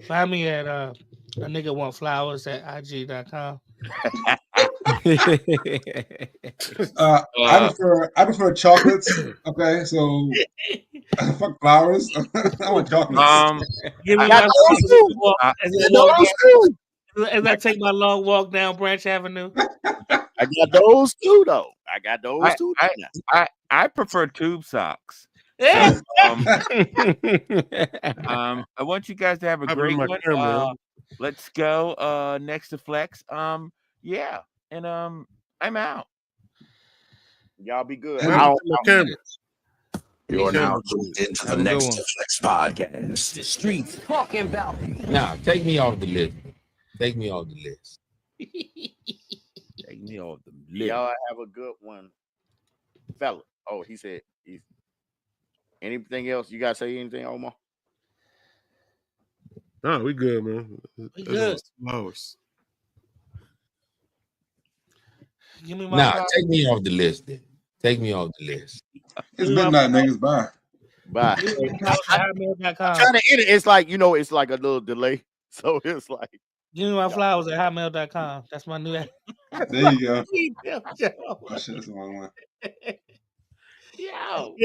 Find me at a nigga want flowers at IG.com. I prefer chocolates. Okay, so fuck flowers. I want chocolates. Give me my as I take my long walk down Branch Avenue. I got those too, though. I prefer tube socks. Yeah. I want you guys to have a great one. Let's go. Next to Flex. Yeah, and I'm out. Y'all be good. And I'll- My camera. You're now Camera. tuned into the Have a good Next one. to Flex podcast. The streets talking about me. Nah, take me off the list. Take me off the list. Take me off the list. Y'all have a good one, fella. Oh, he said he's. Anything else? You guys say anything, Omar? Nah, we good, man. We good. Flowers. Give me my Nah, flowers. take me off the list. Then. Take me off the list. it's midnight, niggas. Bye. Bye. Give me my flowers at hotmail.com. Trying to end it. It's like it's like a little delay. So it's like Give me my flowers at hotmail.com. That's my new. There you go. Yo. Oh shit, that's the wrong one. Yo.